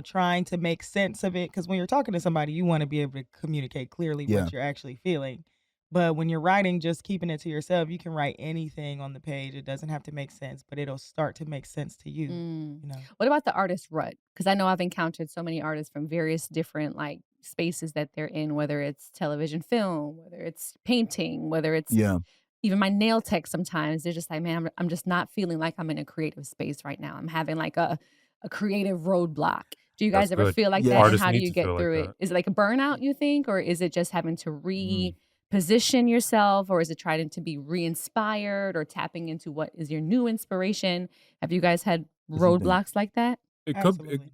trying to make sense of it. Because when you're talking to somebody, you want to be able to communicate clearly Yeah. what you're actually feeling. But when you're writing, just keeping it to yourself, you can write anything on the page. It doesn't have to make sense, but it'll start to make sense to you. You know. What about the artist rut? Because I know I've encountered so many artists from various different like spaces that they're in, whether it's television, film, whether it's painting, whether it's Yeah. even my nail tech. Sometimes they're just like, man, I'm just not feeling like I'm in a creative space right now. I'm having like a creative roadblock. Do you guys That's ever good. feel like Yeah. that? And Artists how do need you to get feel like through it? that. Is it like a burnout, you think? Or is it just having to reposition yourself? Or is it trying to be re-inspired or tapping into what is your new inspiration? Have you guys had What do you think? roadblocks like that? It could. Absolutely.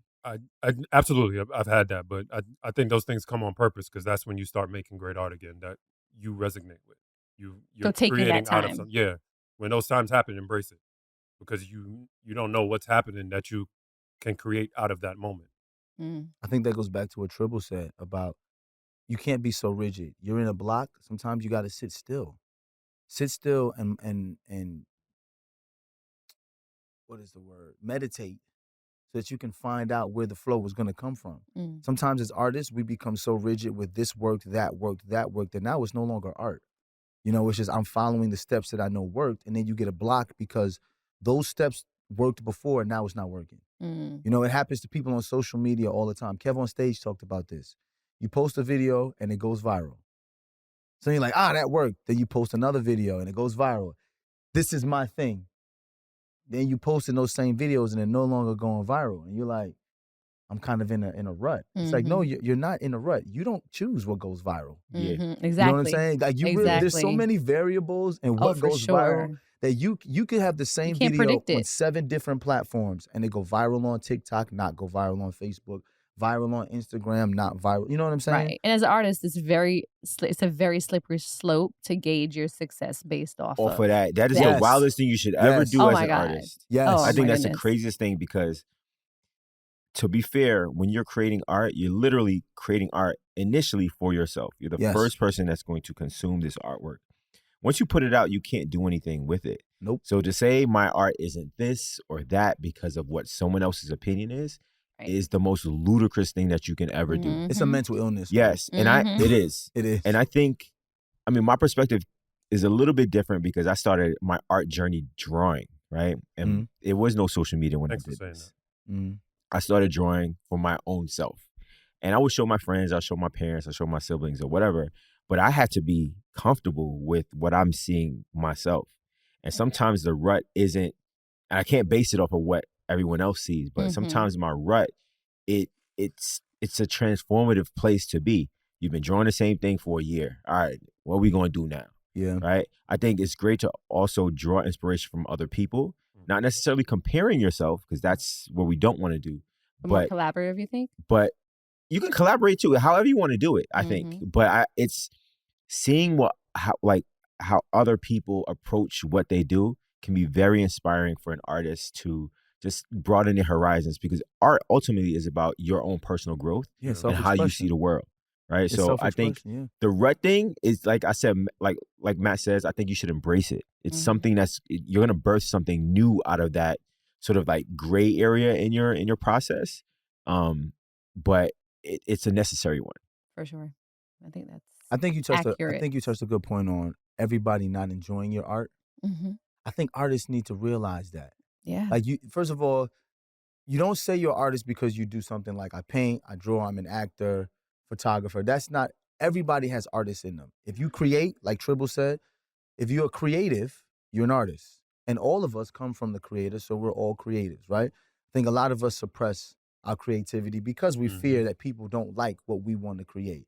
Absolutely. I've had that, but I think those things come on purpose because that's when you start making great art again that you resonate with. You're taking that creating out of time. something. Yeah. When those times happen, embrace it because you don't know what's happening that you can create out of that moment. I think that goes back to what Tribble said about you can't be so rigid. You're in a block. Sometimes you got to sit still. Sit still and what is the word? Meditate so that you can find out where the flow is going to come from. Sometimes as artists, we become so rigid with this worked, that worked, that worked, that now it's no longer art. You know, it's just I'm following the steps that I know worked, and then you get a block because those steps worked before and now it's not working. You know, it happens to people on social media all the time. Kev on Stage talked about this. You post a video and it goes viral. So you're like, that worked. Then you post another video and it goes viral. This is my thing. Then you posting those same videos and they're no longer going viral. And you're like, I'm kind of in a rut. It's like, no, you're not in a rut. You don't choose what goes viral. Yeah. Exactly. You know what I'm saying? Like really, there's so many variables in what goes viral that you could have the same video on 7 different platforms and it go viral on TikTok, not go viral on Facebook, viral on Instagram, not viral. You know what I'm saying? Right. And as an artist, it's a very slippery slope to gauge your success based off of that. That is the wildest thing you should ever do as an artist. Yes. I think that's the craziest thing because, to be fair, when you're creating art, you're literally creating art initially for yourself. You're the first person that's going to consume this artwork. Once you put it out, you can't do anything with it. Nope. So to say my art isn't this or that because of what someone else's opinion is the most ludicrous thing that you can ever do. It's a mental illness. Yes. And it is. It is. And I think, my perspective is a little bit different because I started my art journey drawing, right? And it was no social media when I did this. I started drawing for my own self. And I would show my friends, I'll show my parents, I'll show my siblings or whatever. But I had to be comfortable with what I'm seeing myself. And sometimes the rut isn't, and I can't base it off of what everyone else sees, but sometimes my rut, it's a transformative place to be. You've been drawing the same thing for a year. All right, what are we going to do now? Yeah. Right? I think it's great to also draw inspiration from other people, not necessarily comparing yourself, because that's what we don't want to do. More collaborative, you think? But you can collaborate too, however you want to do it, I think. But it's seeing how other people approach what they do can be very inspiring for an artist to just broaden their horizons, because art ultimately is about your own personal growth and how you see the world, right? It's so I think the rut thing is, like I said, like Matt says, I think you should embrace it. It's something you're gonna birth something new out of that sort of like gray area in your process, but it's a necessary one for sure. I think that's. I think you touched accurate. a good point on everybody not enjoying your art. I think artists need to realize that. Yeah. Like first of all, you don't say you're an artist because you do something like I paint, I draw, I'm an actor, photographer. That's not, everybody has artists in them. If you create, like Tribble said, if you're a creative, you're an artist. And all of us come from the creator, so we're all creatives, right? I think a lot of us suppress our creativity because we fear that people don't like what we want to create.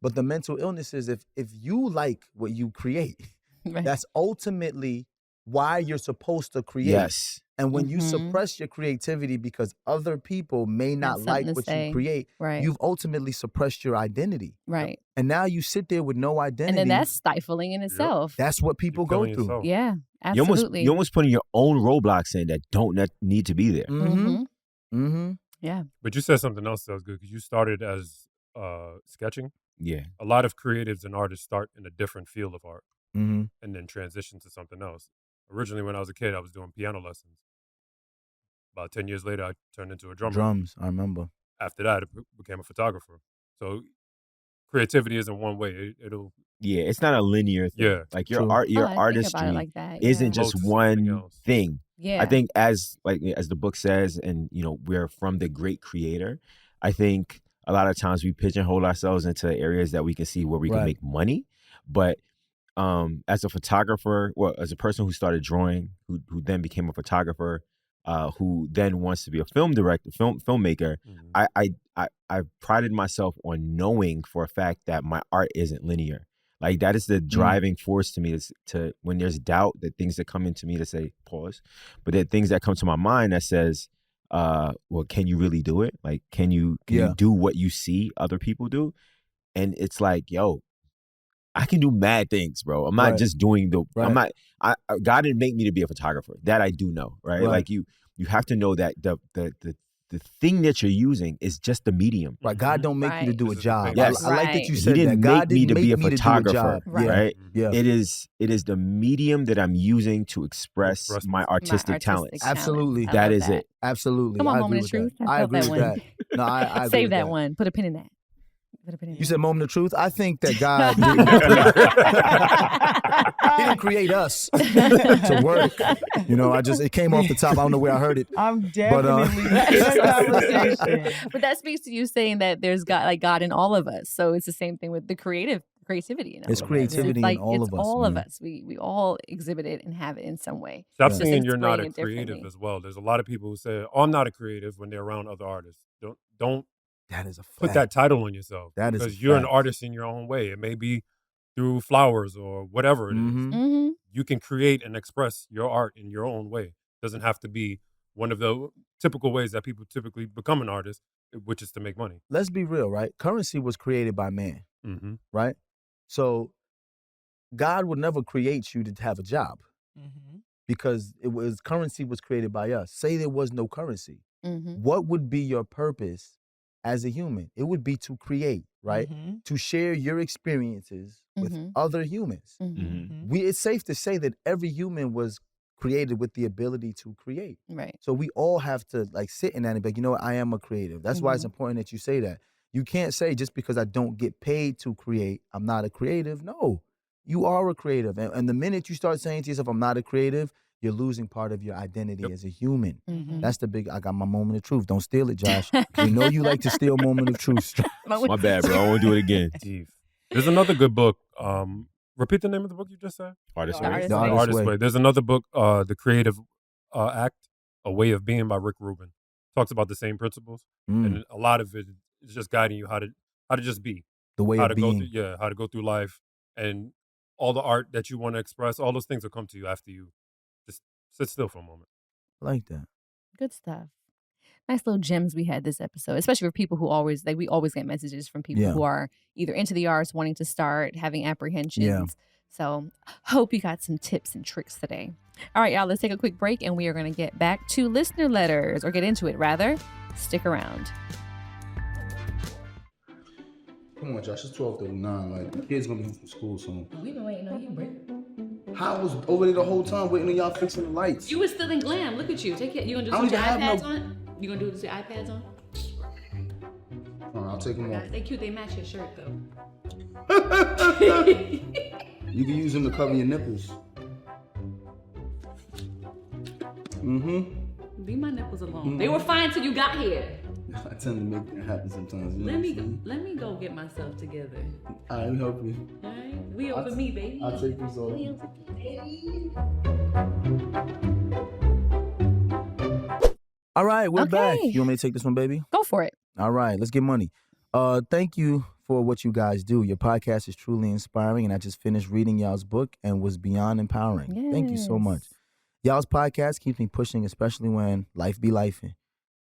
But the mental illness is if you like what you create, that's ultimately why you're supposed to create. Yes. And when you suppress your creativity because other people may not like what you create, you've ultimately suppressed your identity. Right. And now you sit there with no identity. And then that's stifling in itself. That's what people go through. Yourself. Yeah, absolutely. You're almost putting your own roadblocks in that don't need to be there. Yeah. But you said something else that was good, because you started as sketching. Yeah. A lot of creatives and artists start in a different field of art Mm-hmm. and then transition to something else. Originally, when I was a kid, I was doing piano lessons. About 10 years later, I turned into a drummer. Drums, I remember. After that, I became a photographer. So creativity isn't one way. It'll it's not a linear thing. Yeah. Like your True. art, your I think about artistry it like that, isn't yeah. just Floats one something else. thing. Yeah. I think as the book says, and we're from the great creator, I think a lot of times we pigeonhole ourselves into areas that we can see where we can make money. But as a photographer, as a person who started drawing, who then became a photographer, who then wants to be a film director, filmmaker, I prided myself on knowing for a fact that my art isn't linear. Like that is the driving force to me, is to, when there's doubt, the things that come into me to say pause, but the things that come to my mind that says, well, can you really do it? Like, can you do what you see other people do? And it's like, yo, I can do mad things, bro. I'm not just doing God didn't make me to be a photographer. That I do know, right? Like you have to know that the thing that you're using is just the medium. Right. God don't make you to do a job. Yes. I like that you said He didn't that. God make me didn't to be a make me photographer, to do a job. right? Yeah. It is the medium that I'm using to express my artistic talents. Absolutely. That is it. Absolutely. Come on, I Moment agree of with Truth. that. I felt agree that with one. that. No, I agree Save with that one. Put a pin in that. You said moment of truth? I think that God he didn't create us to work. It came off the top. I don't know where I heard it. I'm definitely in a conversation. But that speaks to you saying that there's God in all of us. So it's the same thing with the creativity in all It's of creativity us. in all of us. All of us. We all exhibit it and have it in some way. Stop Just saying you're not a explain it creative differently. as well. There's a lot of people who say, "Oh, I'm not a creative," when they're around other artists. don't That is a fact. put that title on yourself. That is a because you're an fact. artist in your own way. It may be through flowers or whatever it is. Mm-hmm. You can create and express your art in your own way. It doesn't have to be one of the typical ways that people typically become an artist, which is to make money. Let's be real, right? Currency was created by man, Mm-hmm. right? So God would never create you to have a job because currency was created by us. Say there was no currency. Mm-hmm. What would be your purpose as a human? It would be to create, right? To share your experiences with other humans. It's safe to say that every human was created with the ability to create. Right. So we all have to like sit in that and be like, you know what, I am a creative. That's why it's important that you say that. You can't say just because I don't get paid to create, I'm not a creative. No, you are a creative. And the minute you start saying to yourself, I'm not a creative, you're losing part of your identity as a human. That's I got my moment of truth. Don't steal it, Josh. We know you like to steal moment of truth. My bad, bro. I won't do it again. There's another good book. Repeat the name of the book you just said. Artist The Way. Artist The Way. Artist Way. There's another book, The Creative Act, A Way of Being by Rick Rubin. Talks about the same principles, and a lot of it is just guiding you how to just be, The way how of to being. go through, how to go through life, and all the art that you want to express. All those things will come to you after you just sit still for a moment. I like that. Good stuff. Nice little gems we had this episode, especially for people who always we always get messages from people who are either into the arts, wanting to start, having apprehensions. Yeah. So hope you got some tips and tricks today. All right, y'all, let's take a quick break and we are going to get back to listener letters, or get into it rather. Stick around. Come on, Josh. It's 12:39. Like, the kids gonna be home from school soon. We've been waiting on you, Britt. I was over there the whole time waiting on y'all fixing the lights. You was still in glam. Look at you. Take it. You gonna do I this don't with your even have iPads on? You gonna do this with your iPads on? All right, I'll take them off. They cute. They match your shirt though. You can use them to cover your nipples. Leave my nipples alone. They were fine till you got here. I tend to make that happen sometimes. You know Let me what I'm go. Let me go get myself together. saying? All right, let me help you. All right, we over me, baby. I'll take this off. All right, we're back. Okay. You want me to take this one, baby? Go for it. All right, let's get money. Thank you for what you guys do. Your podcast is truly inspiring, and I just finished reading y'all's book and was beyond empowering. Thank you so much. Y'all's podcast keeps me pushing, especially when life be lifing.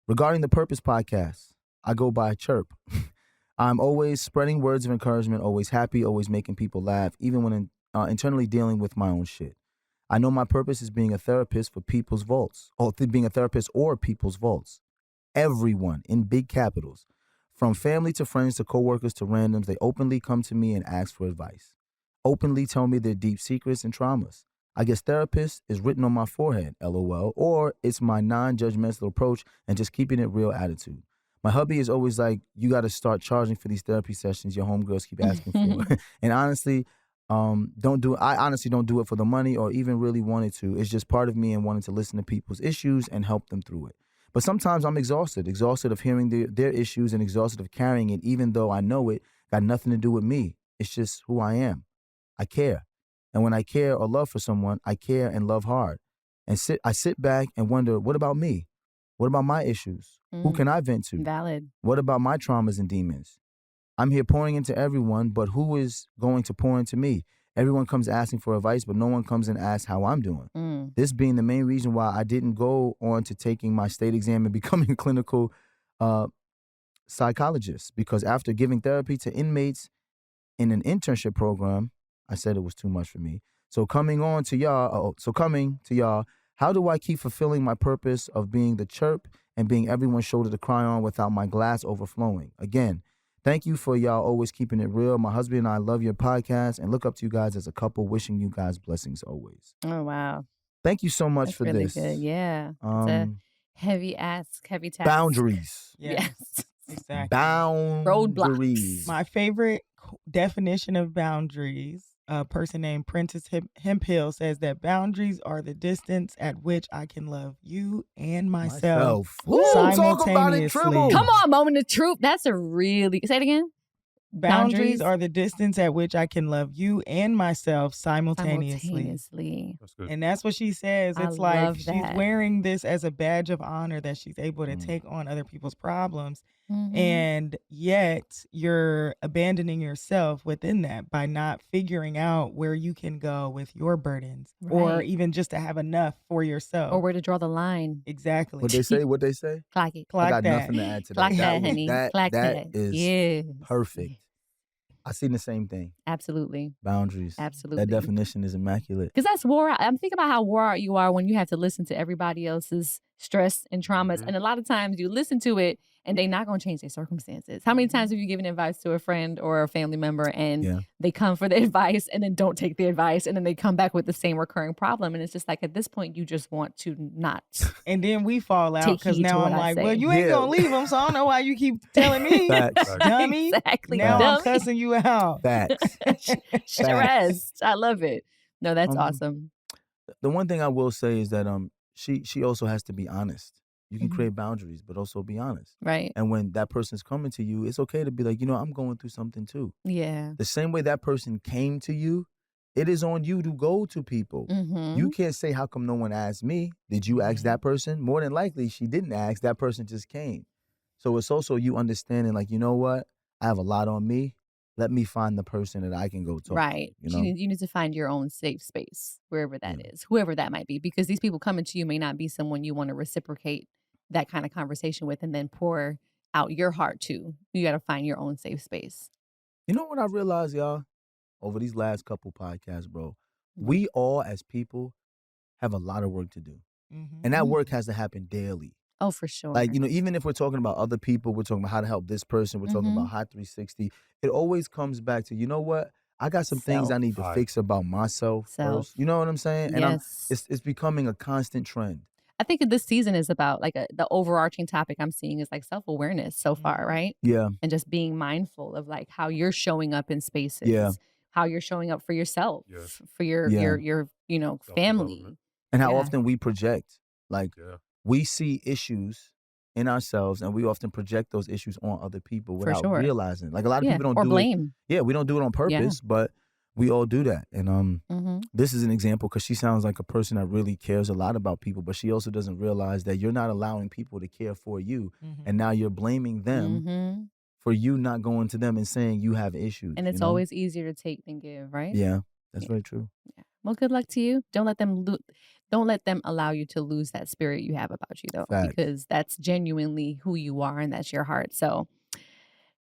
Regarding the Purpose podcast, I go by Chirp. I'm always spreading words of encouragement, always happy, always making people laugh, even when internally dealing with my own shit. I know my purpose is being a therapist for people's vaults, or being a therapist or people's vaults. Everyone, in big capitals, from family to friends to coworkers to randoms, they openly come to me and ask for advice. Openly tell me their deep secrets and traumas. I guess therapist is written on my forehead, LOL, or it's my non-judgmental approach and just keeping it real attitude. My hubby is always like, you got to start charging for these therapy sessions your homegirls keep asking for. And honestly, I honestly don't do it for the money or even really wanted to. It's just part of me and wanting to listen to people's issues and help them through it. But sometimes I'm exhausted of hearing their issues and exhausted of carrying it, even though I know it got nothing to do with me. It's just who I am. I care. And when I care or love for someone, I care and love hard. And I sit back and wonder, what about me? What about my issues? Who can I vent to? Valid. What about my traumas and demons? I'm here pouring into everyone, but who is going to pour into me? Everyone comes asking for advice, but no one comes and asks how I'm doing. This being the main reason why I didn't go on to taking my state exam and becoming a clinical psychologist, because after giving therapy to inmates in an internship program, I said it was too much for me. So coming to y'all, how do I keep fulfilling my purpose of being the chirp and being everyone's shoulder to cry on without my glass overflowing? Again, thank you for y'all always keeping it real. My husband and I love your podcast and look up to you guys as a couple, wishing you guys blessings always. Oh, wow. Thank you so much That's for really this. good. Yeah. It's a heavy task. Boundaries. Yes. Exactly. Boundaries. Roadblocks. My favorite definition of boundaries, a person named Prentice Hemphill says that boundaries are the distance at which I can love you and myself Talk about it, simultaneously. Tribble. Come on, moment of truth. That's a really, say it again. Boundaries are the distance at which I can love you and myself simultaneously. That's good. And that's what she says. I It's like love she's that. wearing this as a badge of honor that she's able to take on other people's problems And yet you're abandoning yourself within that by not figuring out where you can go with your burdens or even just to have enough for yourself. Or where to draw the line. Exactly. What they say? What they say? Clock it. Clock I got that. nothing to add to that. Clock that, was- honey. That, Clock that that. is Yes. perfect. I seen the same thing. Absolutely. Boundaries. Absolutely. That definition is immaculate. Because that's wore out. I'm thinking about how wore out you are when you have to listen to everybody else's stress and traumas. And a lot of times you listen to it and they're not going to change their circumstances. How many times have you given advice to a friend or a family member and they come for the advice and then don't take the advice and then they come back with the same recurring problem? And it's just like, at this point, you just want to not. And then we fall out Take because heed to now what I'm I like, say. well, you ain't going to leave them, so I don't know why you keep telling me. Facts. Dummy. Exactly. Now I'm Dummy. cussing you out. Facts. Stressed. I love it. No, that's awesome. The one thing I will say is that she also has to be honest. You can Mhm. create boundaries, but also be honest. Right. And when that person's coming to you, it's okay to be like, I'm going through something too. Yeah. The same way that person came to you, it is on you to go to people. Mm-hmm. You can't say, how come no one asked me? Did you ask that person? More than likely, she didn't ask. That person just came. So it's also you understanding, like, you know what? I have a lot on me. Let me find the person that I can go talk Right. to. You know? You need to find your own safe space, wherever that is, whoever that might be, because these people coming to you may not be someone you want to reciprocate that kind of conversation with and then pour out your heart to. You got to find your own safe space. You know what I realized, y'all, over these last couple podcasts, bro? We all, as people, have a lot of work to do. And that work has to happen daily. Oh, for sure. Like, even if we're talking about other people, we're talking about how to help this person, we're talking about Hot 360, it always comes back to, you know what? I got some things I need to fix about myself first. You know what I'm saying? And it's becoming a constant trend. I think this season is about like the overarching topic I'm seeing is like self-awareness so far, right? Yeah. And just being mindful of like how you're showing up in spaces. Yeah. How you're showing up for yourself, for your family. And how often we project. Like, we see issues in ourselves and we often project those issues on other people without realizing. Like, a lot of people don't do blame. it. Yeah, we don't do it on purpose, but we all do that. And this is an example because she sounds like a person that really cares a lot about people, but she also doesn't realize that you're not allowing people to care for you. And now you're blaming them for you not going to them and saying you have issues. And it's always easier to take than give, right? Yeah, that's very true. Yeah. Well, good luck to you. Don't let them allow you to lose that spirit you have about you, though, because that's genuinely who you are and that's your heart. So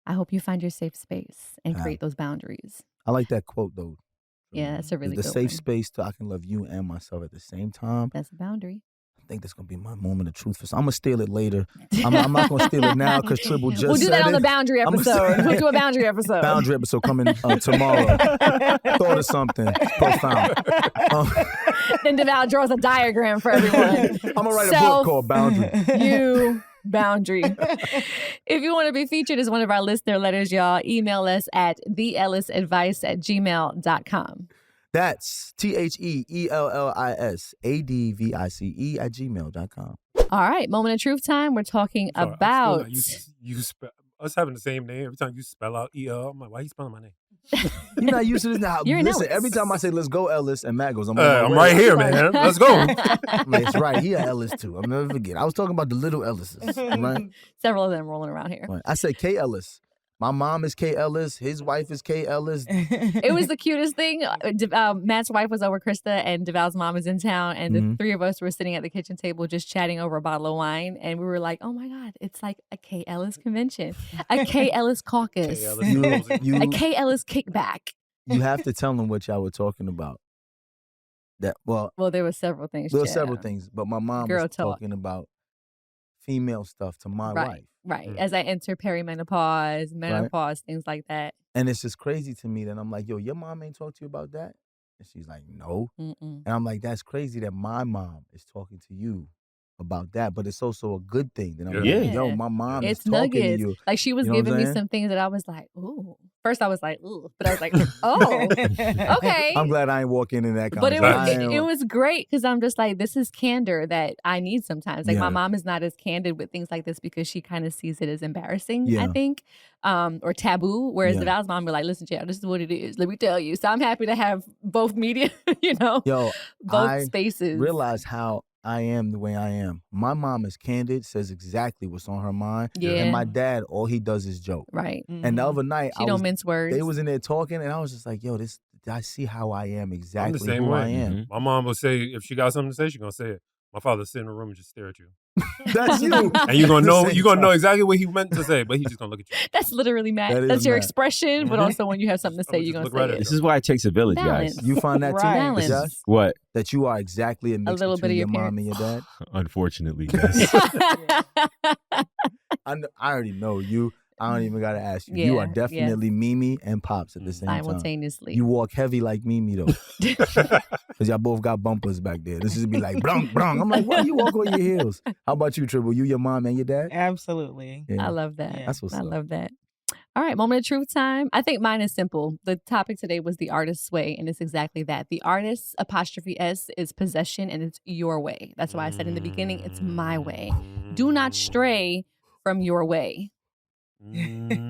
I hope you find your safe space and create those boundaries. I like that quote, though. Yeah, that's a really good The safe one. space to I can love you and myself at the same time. That's a boundary. I think that's going to be my moment of truth. I'm going to steal it later. I'm not going to steal it now because Tribble just We'll do that said on the it. boundary episode. We'll do a boundary episode. Boundary episode coming tomorrow. Thought of something profound. Then DeVal draws a diagram for everyone. I'm going to write a book called Boundary. You boundary. If you want to be featured as one of our listener letters, y'all, email us at theellisadvice@gmail.com. That's TheEllisadvice@gmail.com. All right, moment of truth time. We're talking Sorry, about. I still not us having the same name. Every time you spell out E-L, I'm like, why are you spelling my name? You're not used to this now. You're an Listen, Ellis. every time I say let's go Ellis and Matt goes, I'm right here, man. Let's go. That's right. He an Ellis too. I'll never forget. I was talking about the little Ellises. Right? Several of them rolling around here. Right. I said K Ellis. My mom is K Ellis. His wife is K Ellis. It was the cutest thing. Matt's wife was over, Krista, and DeVal's mom is in town. And the three of us were sitting at the kitchen table just chatting over a bottle of wine. And we were like, oh my God, it's like a K. Ellis convention, a K. Ellis caucus, a K. Ellis kickback. You have to tell them what y'all were talking about. Well, there were several things. There were several things, but my mom was talk. talking about female stuff to my wife. Right. As I enter perimenopause, menopause, things like that. And it's just crazy to me that I'm like, yo, your mom ain't talked to you about that? And she's like, no. And I'm like, that's crazy that my mom is talking to you about that. But it's also a good thing. That I'm like, yo, my mom is talking to you. Like she was giving me some things that I was like, ooh. First I was like, ooh. But I was like, oh, okay. I'm glad I ain't walking in that But conversation. it was great because I'm just like, this is candor that I need sometimes. Like my mom is not as candid with things like this because she kind of sees it as embarrassing, I think, or taboo. Whereas DeVal's mom were like, listen, Jay, this is what it is. Let me tell you. So I'm happy to have both media, Yo, both spaces. Realize how I am the way I am. My mom is candid, says exactly what's on her mind. Yeah. And my dad, all he does is joke. Right. And the other night, She don't mince words. They was in there talking, and I was just like, yo, I see how I am I'm the exactly same who way. I am. My mom will say if she got something to say, she gonna say it. My father sit in the room and just stare at you. That's you. And you're gonna know exactly what he meant to say, but he's just gonna look at you. That's literally Matt. That is That's your Matt. expression, but also when you have something to say, I'ma you're just gonna look say right at it. you. This is why it takes a village, Balance. guys. You find that too, Balance. Josh? What? That you are exactly a mix little bit between of your your mom and your dad? Unfortunately, yes. I already know you. I don't even gotta ask you. You are Yeah, definitely Mimi and Pops at the same time. Simultaneously. You walk heavy like Mimi though, because y'all both got bumpers back there. This is be like brung brung. I'm like, why you walk on your heels? How about you, Triple? You, your mom, and your dad? Absolutely. Yeah. I love that. Yeah. That's what's I up. love that. All right, moment of truth time. I think mine is simple. The topic today was the artist's way, and it's exactly that. The artist, _S, is possession, and it's your way. That's why I said in the beginning, it's my way. Do not stray from your way.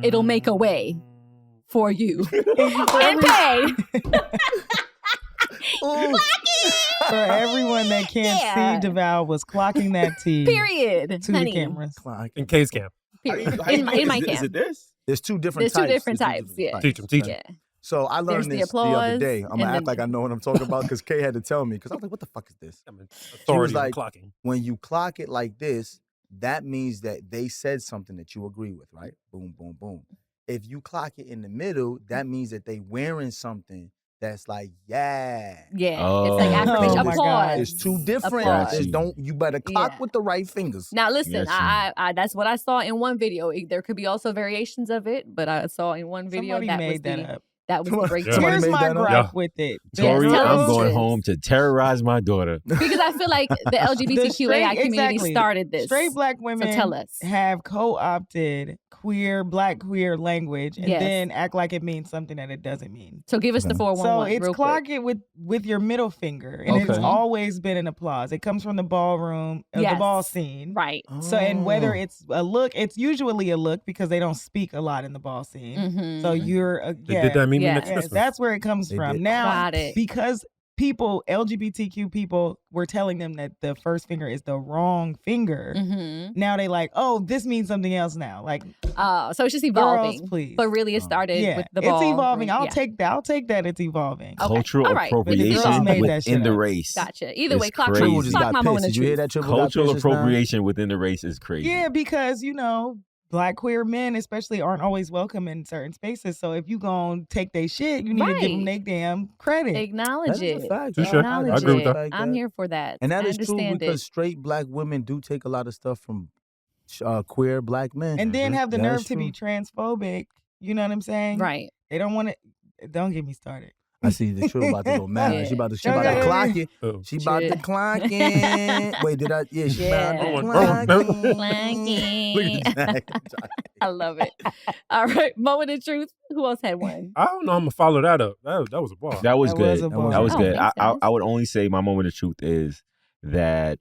It'll make a way for you. And pay. For everyone that can't Yeah. see, DeVal was clocking that T Period. to honey. the cameras. In case camp. Period. In my Is camp. it this? There's two different There's two types. different There's two types, yeah. Teach 'em, teach 'em. Yeah. So I There's learned the this the other applause, day. I'm and gonna act then- like I know what I'm talking about because Kay had to tell me because I was like, what the fuck is this? I mean, authority like- on clocking. When you clock it like this, that means that they said something that you agree with, right? Boom, boom, boom. If you clock it in the middle, that means that they wearing something that's like, yeah. Yeah. Oh. It's like affirmation. Oh my God. Applause. It's two different. Applause. It's you better clock Yeah. with the right fingers. Now listen, Yes, I that's what I saw in one video. There could be also variations of it, but I saw in one video Somebody that made was that the up. that was the Somebody- breakthrough. somebody Here's made my that up? gripe Yeah. with it. Tori, tell I'm us. going home to terrorize my daughter. Because I feel like the LGBTQAI straight- community exactly. started this. Straight black women tell us. have co-opted black queer language and Yes. then act like it means something that it doesn't mean. So give us the Okay. 411 So it's real clock quick. it with your middle finger, and it's Okay. always been an applause. It comes from the ballroom, the Yes. ball scene. Right. So and whether Oh. it's a look, it's usually a look because they don't speak a lot in the ball scene. Mm-hmm. So you're They yeah, did that meme Yeah. next yeah, Christmas. that's where it comes They from. did. Now Got it. because people LGBTQ people were telling them that the first finger is the wrong finger. Mm-hmm. Now they like, oh, this means something else now. Like, So it's just girls, evolving. please. But really it started yeah, with the it's ball. evolving. I'll Yeah. take that. I'll take that. It's evolving. Okay. Cultural All right. But the girls appropriation made that shit within the up. race. Gotcha. Either It's way, clock, crazy. Triple just clock got my pissed. moment of Did you hear truth. that? Triple got Cultural pissed just now? appropriation within the race is crazy. Yeah, because black queer men especially aren't always welcome in certain spaces. So if you gonna take their shit, you need to give them Right. their damn credit. Acknowledge That is a it. fact. Touche. Acknowledge I agree with it. that. I'm here for that. And that I is true understand because it. straight black women do take a lot of stuff from queer black men. And then have the That nerve is to be true. transphobic. You know what I'm saying? Right. They don't want to. Don't get me started. I see the truth about to go mad. Yeah. She about to Yeah. clock it. Oh. She about to Shit. clock it. Wait, did I? Yeah, she Yeah. about to Boom, clock boom, it. Clanky. Look at that. I love it. All right. Moment of truth. Who else had one? I don't know. I'm gonna follow that up. That was a bar. That was That good. was a That was bar. good. Oh, thanks, guys. I would only say my moment of truth is that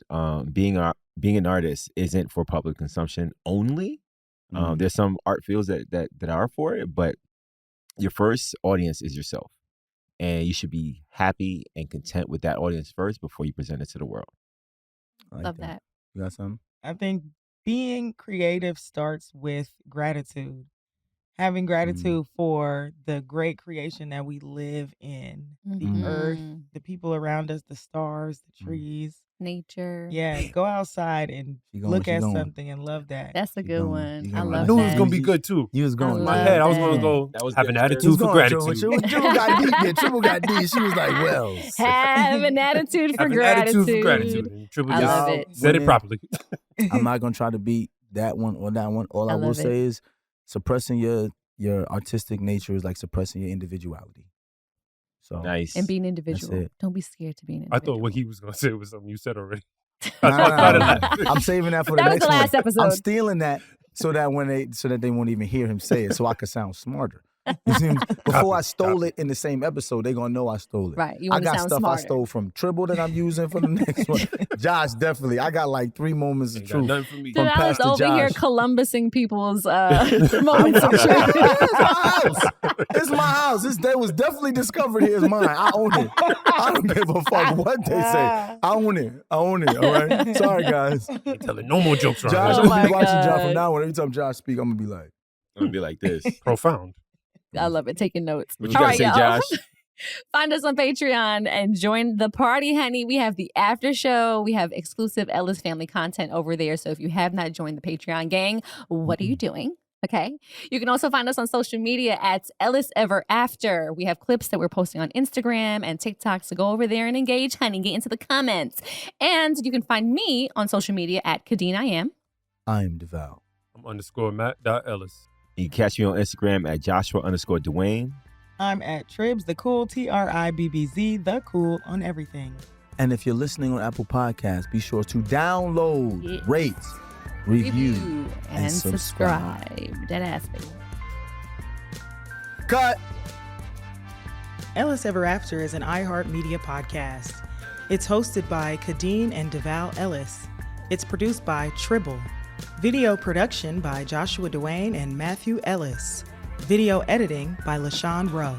being an artist isn't for public consumption only. Mhm. There's some art fields that are for it, but your first audience is yourself, and you should be happy and content with that audience first before you present it to the world. I like Love that. You got something? I think being creative starts with gratitude. Having gratitude for the great creation that we live in, the earth, Mhm. the people around us, the stars, the trees. Nature. Yeah, go outside and She going, look she at going. something and love that. That's a She good going. one. She I going. I love knew that. it was gonna be good too. You was going. I In love my head, I was that. gonna go That was have good. an That was attitude She was for going. gratitude. Triple got deep. Yeah, Triple got deep. She was like, well. Have an attitude for Have an gratitude. attitude for gratitude. And Triple I just love Y'all it. said it women- properly. I'm not gonna try to beat that one or that one. All I I will love it. say is suppressing your artistic nature is like suppressing your individuality. So Nice. And being individual. it. Don't be scared to be an I individual. thought what he was gonna say was something you said already. Nah, I'm saving that for the That was next the last one. episode. I'm stealing that so that they won't even hear him say it, so I could sound smarter. You see, before I stole it in the same episode, they gonna know I stole it. Right. You I want to got sound stuff smarter. I stole from Tribble that I'm using for the next one. Josh, definitely. I got like 3 moments of Ain't got truth. nothing for me. From Dude, I was Pastor over here Josh. Columbusing people's moments of It's truth. my house. It's my house. That was definitely discovered here. It's mine. I own it. I don't give a fuck what they say. I own it. All right? Sorry, guys. Ain't telling no more jokes right Josh, now. I'm my gonna be watching Josh God. from now on. Every time Josh speak, I'm gonna be like, I'm gonna be like this. Profound. I love it. Taking notes. What you All gotta right, say, y'all. Josh? Find us on Patreon and join the party, honey. We have the after show. We have exclusive Ellis family content over there. So if you have not joined the Patreon gang, what are you doing? Okay. You can also find us on social media at Ellis Ever After. We have clips that we're posting on Instagram and TikTok. So go over there and engage, honey. Get into the comments. And you can find me on social media at Kadeen I Am. I am DeVal. I'm _Matt.Ellis. You can catch me on Instagram at Joshua_Dwayne. I'm at Tribs, the cool, TRIBBZ, the cool on everything. And if you're listening on Apple Podcasts, be sure to download, Yeah. rate, review, and subscribe. subscribe. That ass baby. Cut. Ellis Ever After is an iHeartMedia podcast. It's hosted by Kadeen and DeVal Ellis. It's produced by Tribble. Video production by Joshua Dwayne and Matthew Ellis. Video editing by LaShawn Rowe.